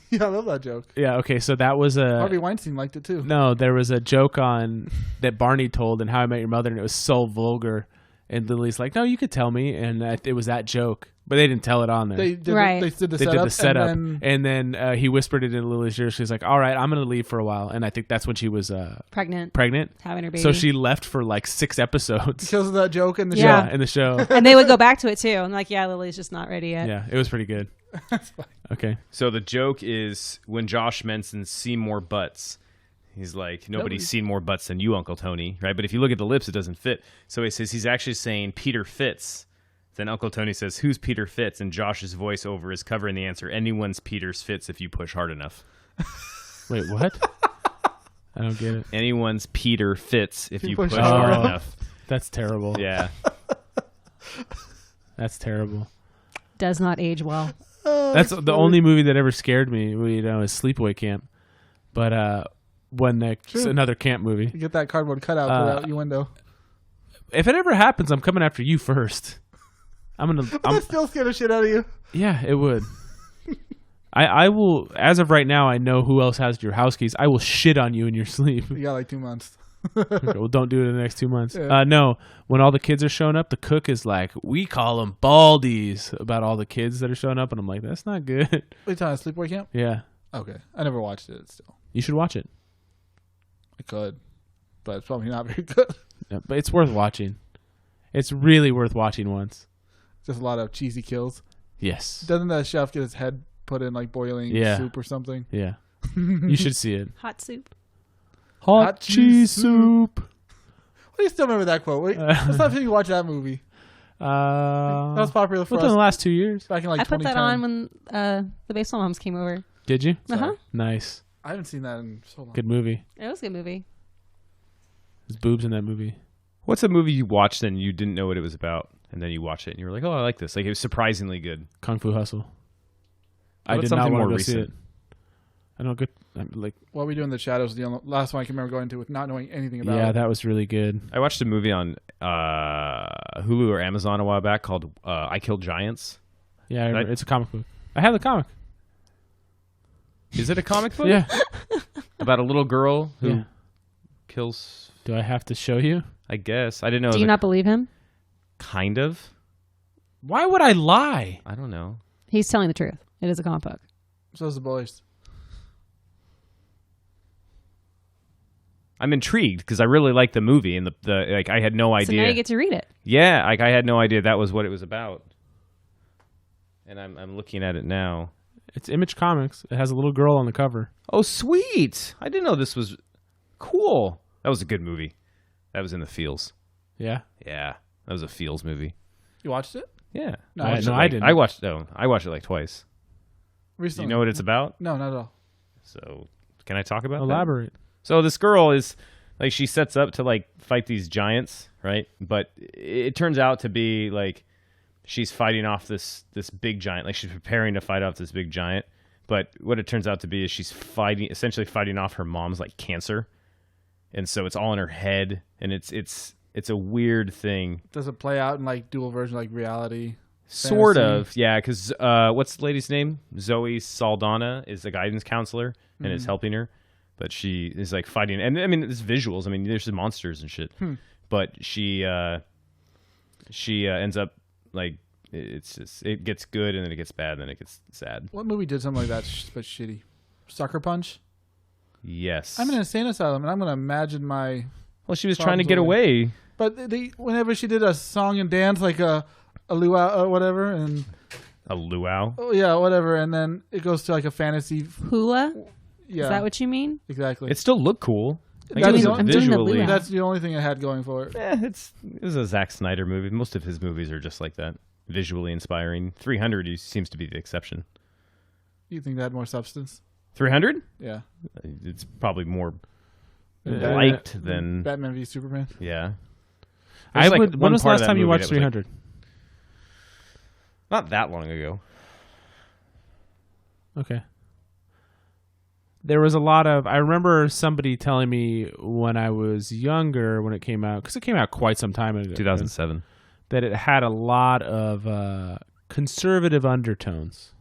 Yeah, I love that joke. Yeah. Okay. So that was Harvey Weinstein liked it too. No, there was a joke on that Barney told in How I Met Your Mother, and it was so vulgar. And Lily's like, "No, you could tell me," and it was that joke, but they didn't tell it on there. They did, Right. they did the They setup. did the setup, And and then he whispered it in Lily's ear. She's like, "All right, I'm going to leave for a while," and I think that's when she was Pregnant. pregnant. Having her baby. So she left for like 6 episodes. because of that joke in the Yeah. show. In the show. And they would go back to it too. And like, yeah, Lily's just not ready yet. Yeah, it was pretty good. Okay. So the joke is when Josh mentions Seymour Butts, he's like, nobody's seen more butts than you, Uncle Tony, right? But if you look at the lips, it doesn't fit. So he says he's actually saying Peter Fitz. Then Uncle Tony says, who's Peter Fitz? And Josh's voiceover is covering the answer. Anyone's Peter's Fitz if you push hard enough. Wait, what? I don't get it. Anyone's Peter Fitz if you push push hard hard. enough. That's terrible. Yeah. That's terrible. Does not age well. That's the only movie that ever scared me. You know, is Sleepaway Camp. But when it's another camp movie. You get that cardboard cutout put out your window. If it ever happens, I'm coming after you first. I'm That still scared the shit out of you. Yeah, it would. I will. As of right now, I know who else has your house keys. I will shit on you in your sleep. You got like 2 months. Okay, well, don't do it in the next 2 months. Yeah. No, when all the kids are showing up, the cook is like, "We call them baldies," about all the kids that are showing up, and I'm like, "That's not good." Wait, talking Sleepaway Camp? Yeah, Okay. I never watched it still. you should watch it. I could. But it's probably not very good. Yeah, but it's worth watching. It's really worth watching once. Just a lot of cheesy kills. Yes. Doesn't that chef get his head put in like boiling Yeah. soup or something? Yeah. You should see it. Hot soup. Hot cheese soup. Well, you still remember that quote. Wait, let's not think you watch that movie. That was popular for within us the last 2 years. back in like I put 2010. that on when the baseball moms came over. Did you? Uh huh. Nice. I haven't seen that in so long. Good movie. It was a good movie. There's boobs in that movie. What's a movie you watched and you didn't know what it was about, and then you watched it and you were like, "Oh, I like this." Like it was surprisingly good. Kung Fu Hustle. How I about did something not want more to go see recent? it. I don't get like. What We Do in the Shadows is the last one I can remember going to with not knowing anything about Yeah, it. that was really good. I watched a movie on Hulu or Amazon a while back called I Killed Giants. Yeah, I remember. It's a comic book. I have the comic. Is it a comic book? Yeah. About a little girl who Yeah. kills. Do I have to show you? I guess I didn't know. Do you not believe him? Kind of. Why would I lie? I don't know. He's telling the truth. It is a comic book. So's the boys. I'm intrigued because I really like the movie and the like. I had no idea. So now you get to read it. Yeah, like I had no idea that was what it was about. And I'm looking at it now. It's Image Comics. It has a little girl on the cover. Oh, sweet! I didn't know this was cool. That was a good movie. That was in the feels. Yeah. Yeah, that was a feels movie. You watched it? Yeah, No, I watched didn't. I watched. Oh, I watched it like twice. Do recently. you know what it's about? No, not at all. So, can I talk about that? Elaborate. So this girl is like she sets up to like fight these giants, right? But it turns out to be like she's fighting off this big giant. Like she's preparing to fight off this big giant. But what it turns out to be is she's essentially fighting off her mom's like cancer, and so it's all in her head, and it's a weird thing. Does it play out in like dual version, like reality? Sort Fantasy? of, yeah. Because what's the lady's name? Zoe Saldana is a guidance counselor and is helping her, but she is like fighting. And I mean, it's visuals. I mean, there's monsters and shit. But she ends up like it gets good and then it gets bad and then it gets sad. What movie did something like that but shitty? Sucker Punch? Yes. I'm in an insane asylum and I'm going to imagine my... Well, she was trying to Problems get away. But whenever she did a song and dance, like a luau or whatever, and... A luau. Oh, yeah, whatever, and then it goes to like a fantasy... Hula? Yeah. Is that what you mean? Exactly. It still looked cool. Like, That's it was the- I'm doing the visually. luau. That's the only thing it had going for it. It was a Zack Snyder movie. Most of his movies are just like that, visually inspiring. 300 seems to be the exception. You think that had more substance? 300? Yeah. It's probably more Batman- liked than Batman v Superman. yeah. I There's, like, would. one When was the part of last that time you movie watched that was, like, 300? Not that long ago. Okay. There was a lot of. I remember somebody telling me when I was younger, when it came out, because it came out quite some time ago, 2007. that it had a lot of conservative undertones.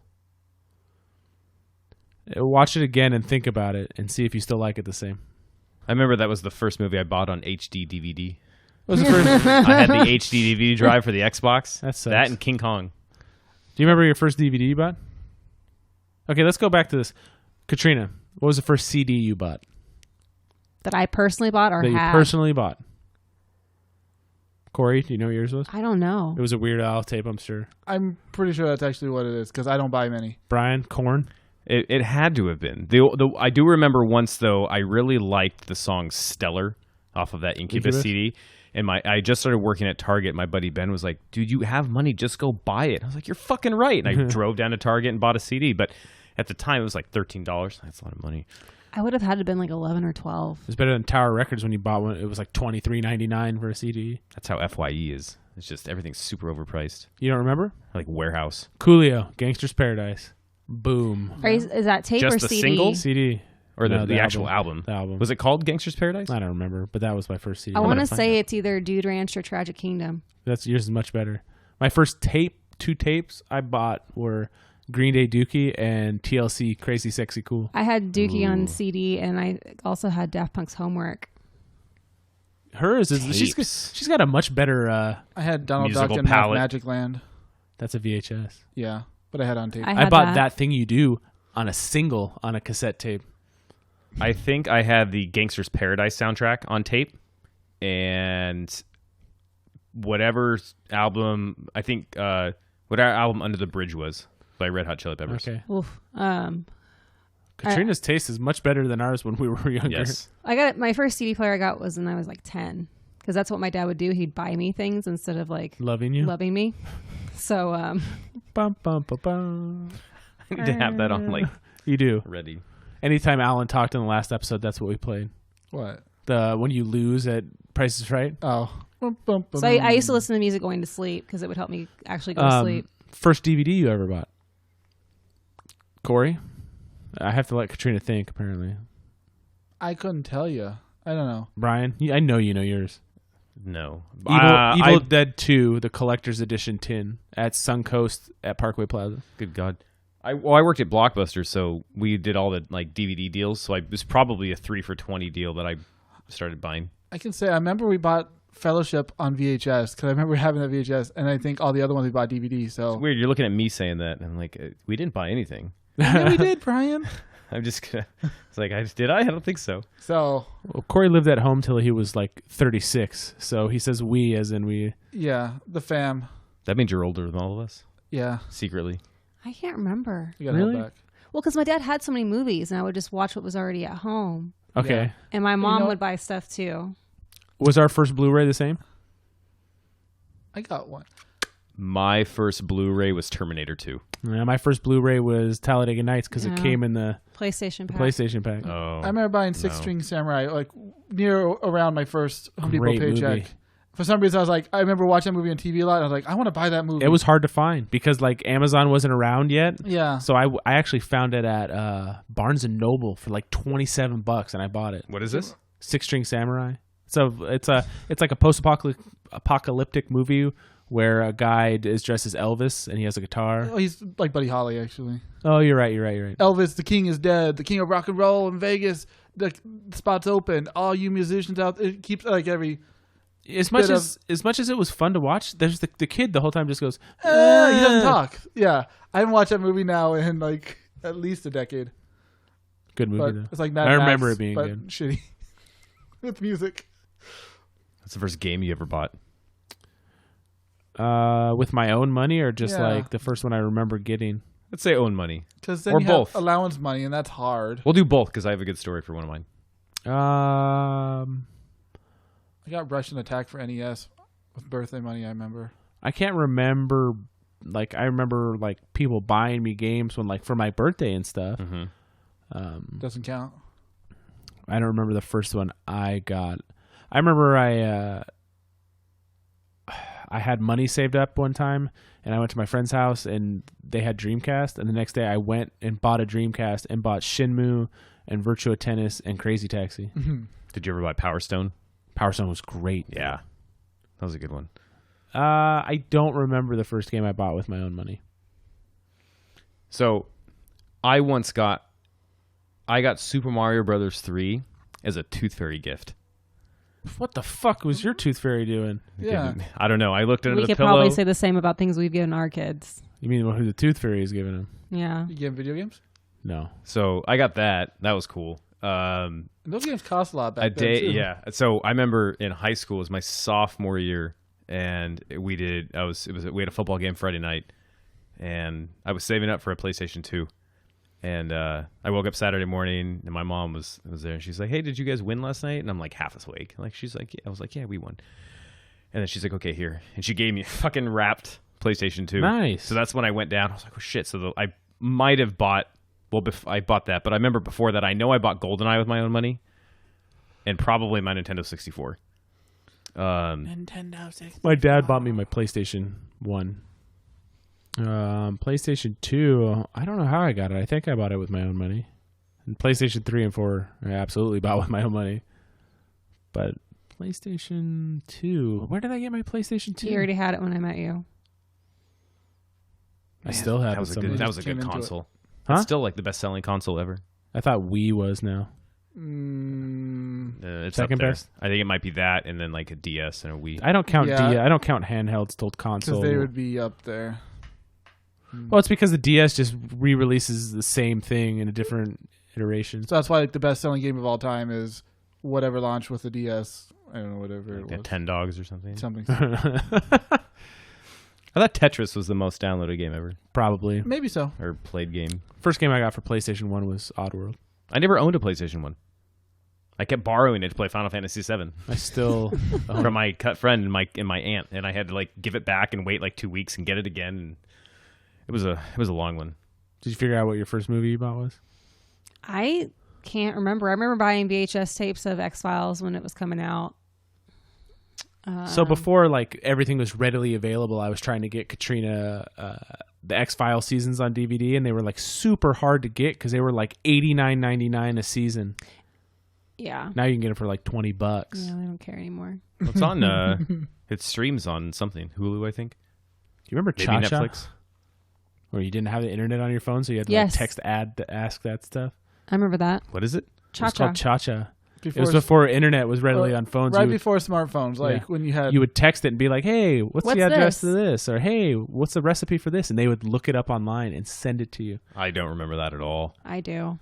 Watch it again and think about it and see if you still like it the same. I remember that was the first movie I bought on HD DVD. What was the first? I had the HD DVD drive for the Xbox. That sucks. That and King Kong. Do you remember your first DVD you bought? Okay, let's go back to this. Katrina, what was the first CD you bought? That I personally bought or That you had? personally bought? Corey, do you know what yours was? I don't know. It was a Weird Al tape, I'm sure. I'm pretty sure that's actually what it is because I don't buy many. Brian, Korn? It had to have been. I do remember once, though, I really liked the song Stellar off of that Incubus CD. And I just started working at Target. My buddy Ben was like, dude, you have money. Just go buy it. I was like, you're fucking right. And I drove down to Target and bought a CD. But at the time, it was like $13. That's a lot of money. I would have had to have been like 11 or 12. It was better than Tower Records when you bought one. It was like $23.99 for a CD. That's how FYE is. It's just everything's super overpriced. You don't remember? Like Warehouse. Coolio, Gangster's Paradise. Boom. Is that tape Just or the CD? single? CD. Or No, the actual album. The album. Was it called Gangster's Paradise? I don't remember, but that was my first CD. I want to find say out. it's either Dude Ranch or Tragic Kingdom. That's yours is much better. My first two tapes I bought were Green Day Dookie and TLC Crazy Sexy Cool. I had Dookie on CD, and I also had Daft Punk's Homework. Hers is Tapes. she's got a much better. I had Donald Duck Musical and palette. Magic Land. That's a VHS. Yeah, but I had on tape. I I had bought that Thing You Do on a single on a cassette tape. I think I had the Gangster's Paradise soundtrack on tape. And whatever album, I think, whatever album Under the Bridge was by Red Hot Chili Peppers. Okay. Oof. Katrina's taste is much better than ours when we were younger. Yes. I got my first CD player I got was when I was like 10, because that's what my dad would do. He'd buy me things instead of like Loving You. loving me. So Bum, bum, bum, bum. I need to have that on, like, You do. ready. Anytime Alan talked in the last episode, that's what we played. What? The when you lose at Price is Right. Oh. So I used to listen to music going to sleep because it would help me actually go to sleep. First DVD you ever bought? Corey? I have to let Katrina think, apparently. I couldn't tell you. I don't know. Brian? I know you know yours. No. Evil Dead 2, the collector's edition tin at Suncoast at Parkway Plaza. Good God. I worked at Blockbuster, so we did all the like DVD deals. So it was probably a 3 for $20 deal that I started buying. I can say I remember we bought Fellowship on VHS because I remember having that VHS, and I think all the other ones we bought DVD. So It's weird. You're looking at me saying that, and I'm like, we didn't buy anything. yeah, we did, Brian. I'm just gonna. It's like, did I? I don't think so. So Well, Corey lived at home till he was like 36, so he says we as in we. yeah, the fam. That means you're older than all of us, Yeah, secretly. I can't remember. you got Really? held back. Well, because my dad had so many movies, and I would just watch what was already at home. Okay. Yeah. And my mom know- would buy stuff too. Was our first Blu-ray the same? I got one. My first Blu-ray was Terminator 2. Yeah, my first Blu-ray was Talladega Nights because it Yeah. came in the PlayStation pack. PlayStation pack. Oh, I remember buying Six String Samurai like near around my first Home Depot Great paycheck. movie. For some reason, I remember watching that movie on TV a lot. And I was like, I want to buy that movie. It was hard to find because like Amazon wasn't around yet. yeah. So I actually found it at Barnes and Noble for like $27, and I bought it. what is this? Six String Samurai. So it's like a post-apocalyptic movie where a guy is dressed as Elvis and he has a guitar. Oh, he's like Buddy Holly, actually. Oh, you're right. Elvis, the king is dead. The king of rock and roll in Vegas. The spot's open. All you musicians out. It keeps like every. As much bit as it was fun to watch, there's the kid the whole time just goes. He doesn't talk. Yeah, I haven't watched that movie now in like at least a decade. Good movie But though. it's like Mad I remember Max, it being but good. shitty with music. That's the first game you ever bought. With my own money or just Yeah. like the first one I remember getting. Let's say own money. Because then Or you both. have allowance money, and that's hard. We'll do both because I have a good story for one of mine. I got Russian Attack for NES with birthday money. I remember. I can't remember. Like I remember like people buying me games when like for my birthday and stuff. Mm-hmm. Doesn't count. I don't remember the first one I got. I remember I had money saved up one time, and I went to my friend's house, and they had Dreamcast. And the next day, I went and bought a Dreamcast and bought Shenmue and Virtua Tennis and Crazy Taxi. Did you ever buy Power Stone? Power Stone was great. Yeah, that was a good one. I don't remember the first game I bought with my own money. So, I got Super Mario Brothers 3 as a Tooth Fairy gift. What the fuck was your Tooth Fairy doing? Yeah. I don't know. I looked under We the could pillow. probably say the same about things we've given our kids. You mean who the Tooth Fairy is giving him? Yeah. You game video games? No. So I got that. That was cool. And those games cost a lot back A then, day, too. yeah. So I remember in high school, it was my sophomore year, and we had a football game Friday night, and I was saving up for a PlayStation 2. And I woke up Saturday morning, and my mom was there, and she's like, "Hey, did you guys win last night?" And I'm like half awake. She's like, I was like, "Yeah, we won." And then she's like, "Okay, here," and she gave me a fucking wrapped PlayStation 2. Nice. So that's when I went down. I was like, "Oh shit!" So I might have bought. Well, I bought that, but I remember before that, I know I bought GoldenEye with my own money, and probably my Nintendo 64. Nintendo 64. My dad bought me my PlayStation 1. PlayStation 2, I don't know how I got it. I think I bought it with my own money. And PlayStation 3 and 4, I absolutely bought with my own money. But PlayStation 2, where did I get my PlayStation 2? You already had it when I met you. I still have That was it a good. somewhere. That was a Came good into it. console. Huh? It's still like the best-selling console ever. I thought Wii was now. It's Second up there. best? I think it might be that, and then like a DS and a Wii. I don't count Yeah. I don't count handhelds till console. Because they would be up there. Well, it's because the DS just re-releases the same thing in a different iteration. So that's why the best-selling game of all time is whatever launched with the DS. I don't know, whatever Like it a was. 10 Dogs or something. Something. I thought Tetris was the most downloaded game ever, Probably. Maybe so. or played game. First game I got for PlayStation 1 was Oddworld. I never owned a PlayStation 1. I kept borrowing it to play Final Fantasy VII I still from my cut friend and my aunt, and I had to like give it back and wait like 2 weeks and get it again. And it was a long one. Did you figure out what your first movie you bought was? I can't remember. I remember buying VHS tapes of X-Files when it was coming out. So before like everything was readily available, I was trying to get Katrina the X-Files seasons on DVD, and they were like super hard to get because they were like $89.99 a season. Yeah. Now you can get it for like $20. Yeah, I don't care anymore. It's on. It streams on something, Hulu, I think. Do you remember Maybe Cha-Cha? Netflix. Where you didn't have the internet on your phone, so you had to Yes. like text ad to ask that stuff. I remember that. What is it? It was Cha-Cha. called Cha-Cha. Before, It was before internet was readily on phones. right You would- before smartphones, like Yeah. when you had. you would text it and be like, "Hey, what's the What's address this? to this?" Or "Hey, what's the recipe for this?" And they would look it up online and send it to you. I don't remember that at all. I do.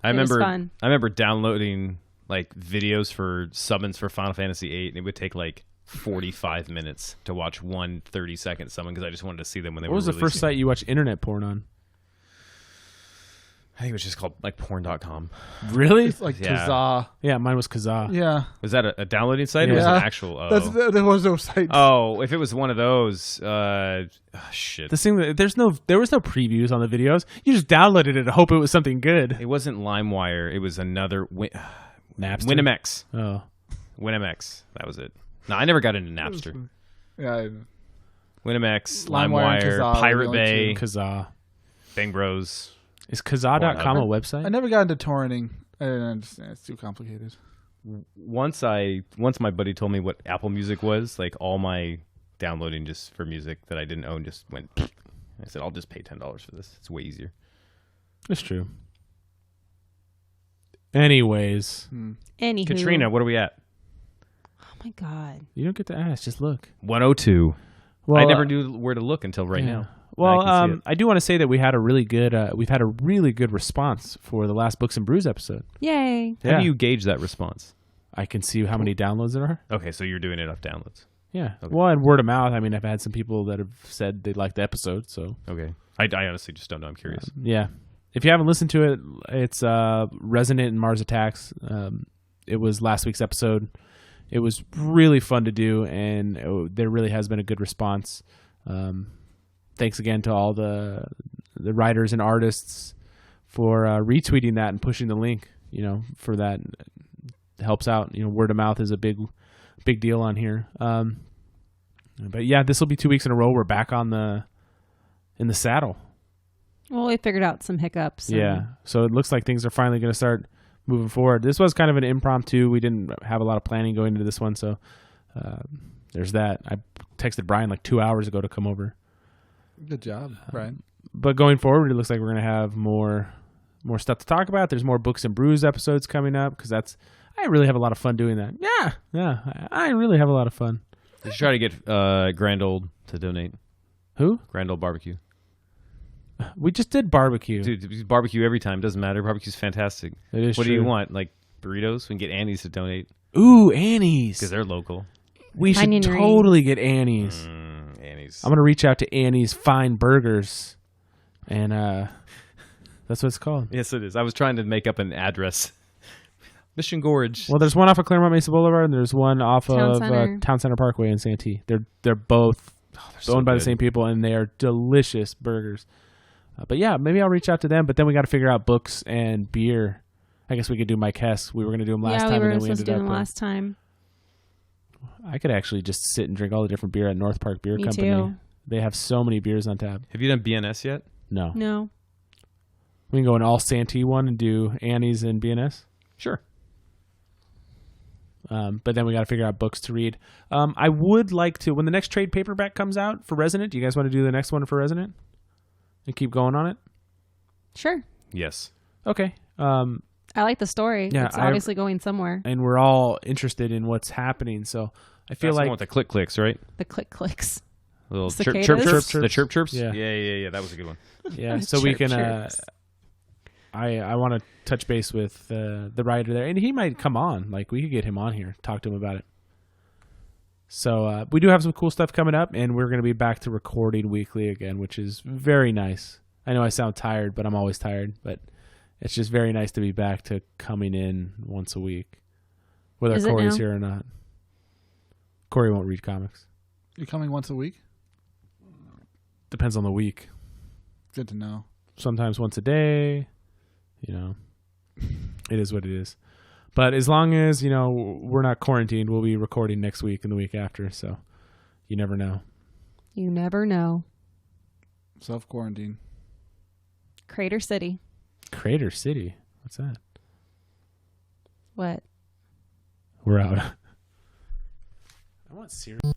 I It was remember. fun. I remember downloading like videos for summons for Final Fantasy VIII, and it would take like 45 minutes to watch one 30-second summon because I just wanted to see them when they What were was the releasing. first site you watched internet porn on? I think it was just called like porn.com. Really? It's like Yeah. Kazaa. Yeah, mine was Kazaa. Yeah. Was that a downloading site or was it Yeah. an actual? Oh. There was no site. Oh, if it was one of those, shit. This thing that there was no previews on the videos. You just downloaded it to hope it was something good. It wasn't LimeWire. It was another Napster. WinMX. Oh, WinMX. That was it. No, I never got into Napster. Yeah. WinMX, LimeWire and LimeWire, Kazaa were Pirate the only Bay, Kazaa. Bang Bros. Is Kazaa.com a website? I never got into torrenting. I didn't understand. It's too complicated. Once my buddy told me what Apple Music was, like all my downloading just for music that I didn't own just went. I said, I'll just pay $10 for this. It's way easier. It's true. Anyways, Anywho. Katrina, what are we at? Oh my God. you don't get to ask. Just look. 102. Well, I never knew where to look until right yeah. now. Well, I can see it. I do want to say that we've had a really good response for the last Books and Brews episode. Yay. How do you gauge that response? I can see how many downloads there are. Okay, so you're doing it off downloads. Yeah. Okay. Well, and word of mouth. I mean, I've had some people that have said they liked the episode. So Okay. I honestly just don't know. I'm curious. yeah. If you haven't listened to it, it's Resonant and Mars Attacks. It was last week's episode. It was really fun to do, and there really has been a good response. Thanks again to all the writers and artists for retweeting that and pushing the link. For that, it helps out. Word of mouth is a big deal on here. But yeah, this will be 2 weeks in a row. We're back in the saddle. Well, we figured out some hiccups. Yeah. So it looks like things are finally going to start moving forward. This was kind of an impromptu. We didn't have a lot of planning going into this one. So there's that. I texted Brian like 2 hours ago to come over. Good job, Brian. But going forward, it looks like we're going to have more stuff to talk about. There's more Books and Brews episodes coming up because I really have a lot of fun doing that. Yeah. I really have a lot of fun. You should try to get Grand Old to donate. Who? Grand Old Barbecue. We just did barbecue. Dude, barbecue every time. Doesn't matter. Barbecue's fantastic. It is What do true. you want? Like burritos? We can get Annie's to donate Ooh, Annie's. because they're local. We should Onion ring. totally get Annie's. Annie's. I'm going to reach out to Annie's Fine Burgers. And that's what it's called. Yes, it is. I was trying to make up an address. Mission Gorge. Well, there's one off of Claremont Mesa Boulevard, and there's one off Town of Center. Town Center Parkway in Santee. They're both so owned by the good. same people, and they are delicious burgers. But yeah, maybe I'll reach out to them. But then we got to figure out books and beer. I guess we could do Mike Hess. We were going to do them last Yeah, time, we and were then we supposed to ended do up. them last time. I could actually just sit and drink all the different beer at North Park Beer Me Company. too. They have so many beers on tap. Have you done BNS yet? No, No. we can go an all Santee one and do Annie's and BNS. Sure. But then we got to figure out books to read. I would like to, when the next trade paperback comes out for Resonant, do you guys want to do the next one for Resonant and keep going on it? Sure. Yes. Okay. I like the story. Yeah, It's obviously going somewhere. And we're all interested in what's happening. So I feel That's the like one with the click clicks, right? The clicks. Little Cicadas? chirp chirps. Chirp The chirp chirps. Yeah. Yeah. That was a good one. yeah, so we Chirp can chirps. I want to touch base with the writer there, and he might come on. Like we could get him on here, talk to him about it. So we do have some cool stuff coming up, and we're going to be back to recording weekly again, which is very nice. I know I sound tired, but I'm always tired. But it's just very nice to be back to coming in once a week, whether Is it Corey's now? here or not. Corey won't read comics. You're coming once a week? Depends on the week. Good to know. Sometimes once a day. It is what it is. But as long as, we're not quarantined, we'll be recording next week and the week after. So you never know. You never know. Self-quarantine. Crater City. Crater City? What's that? What? We're out. I want cereal.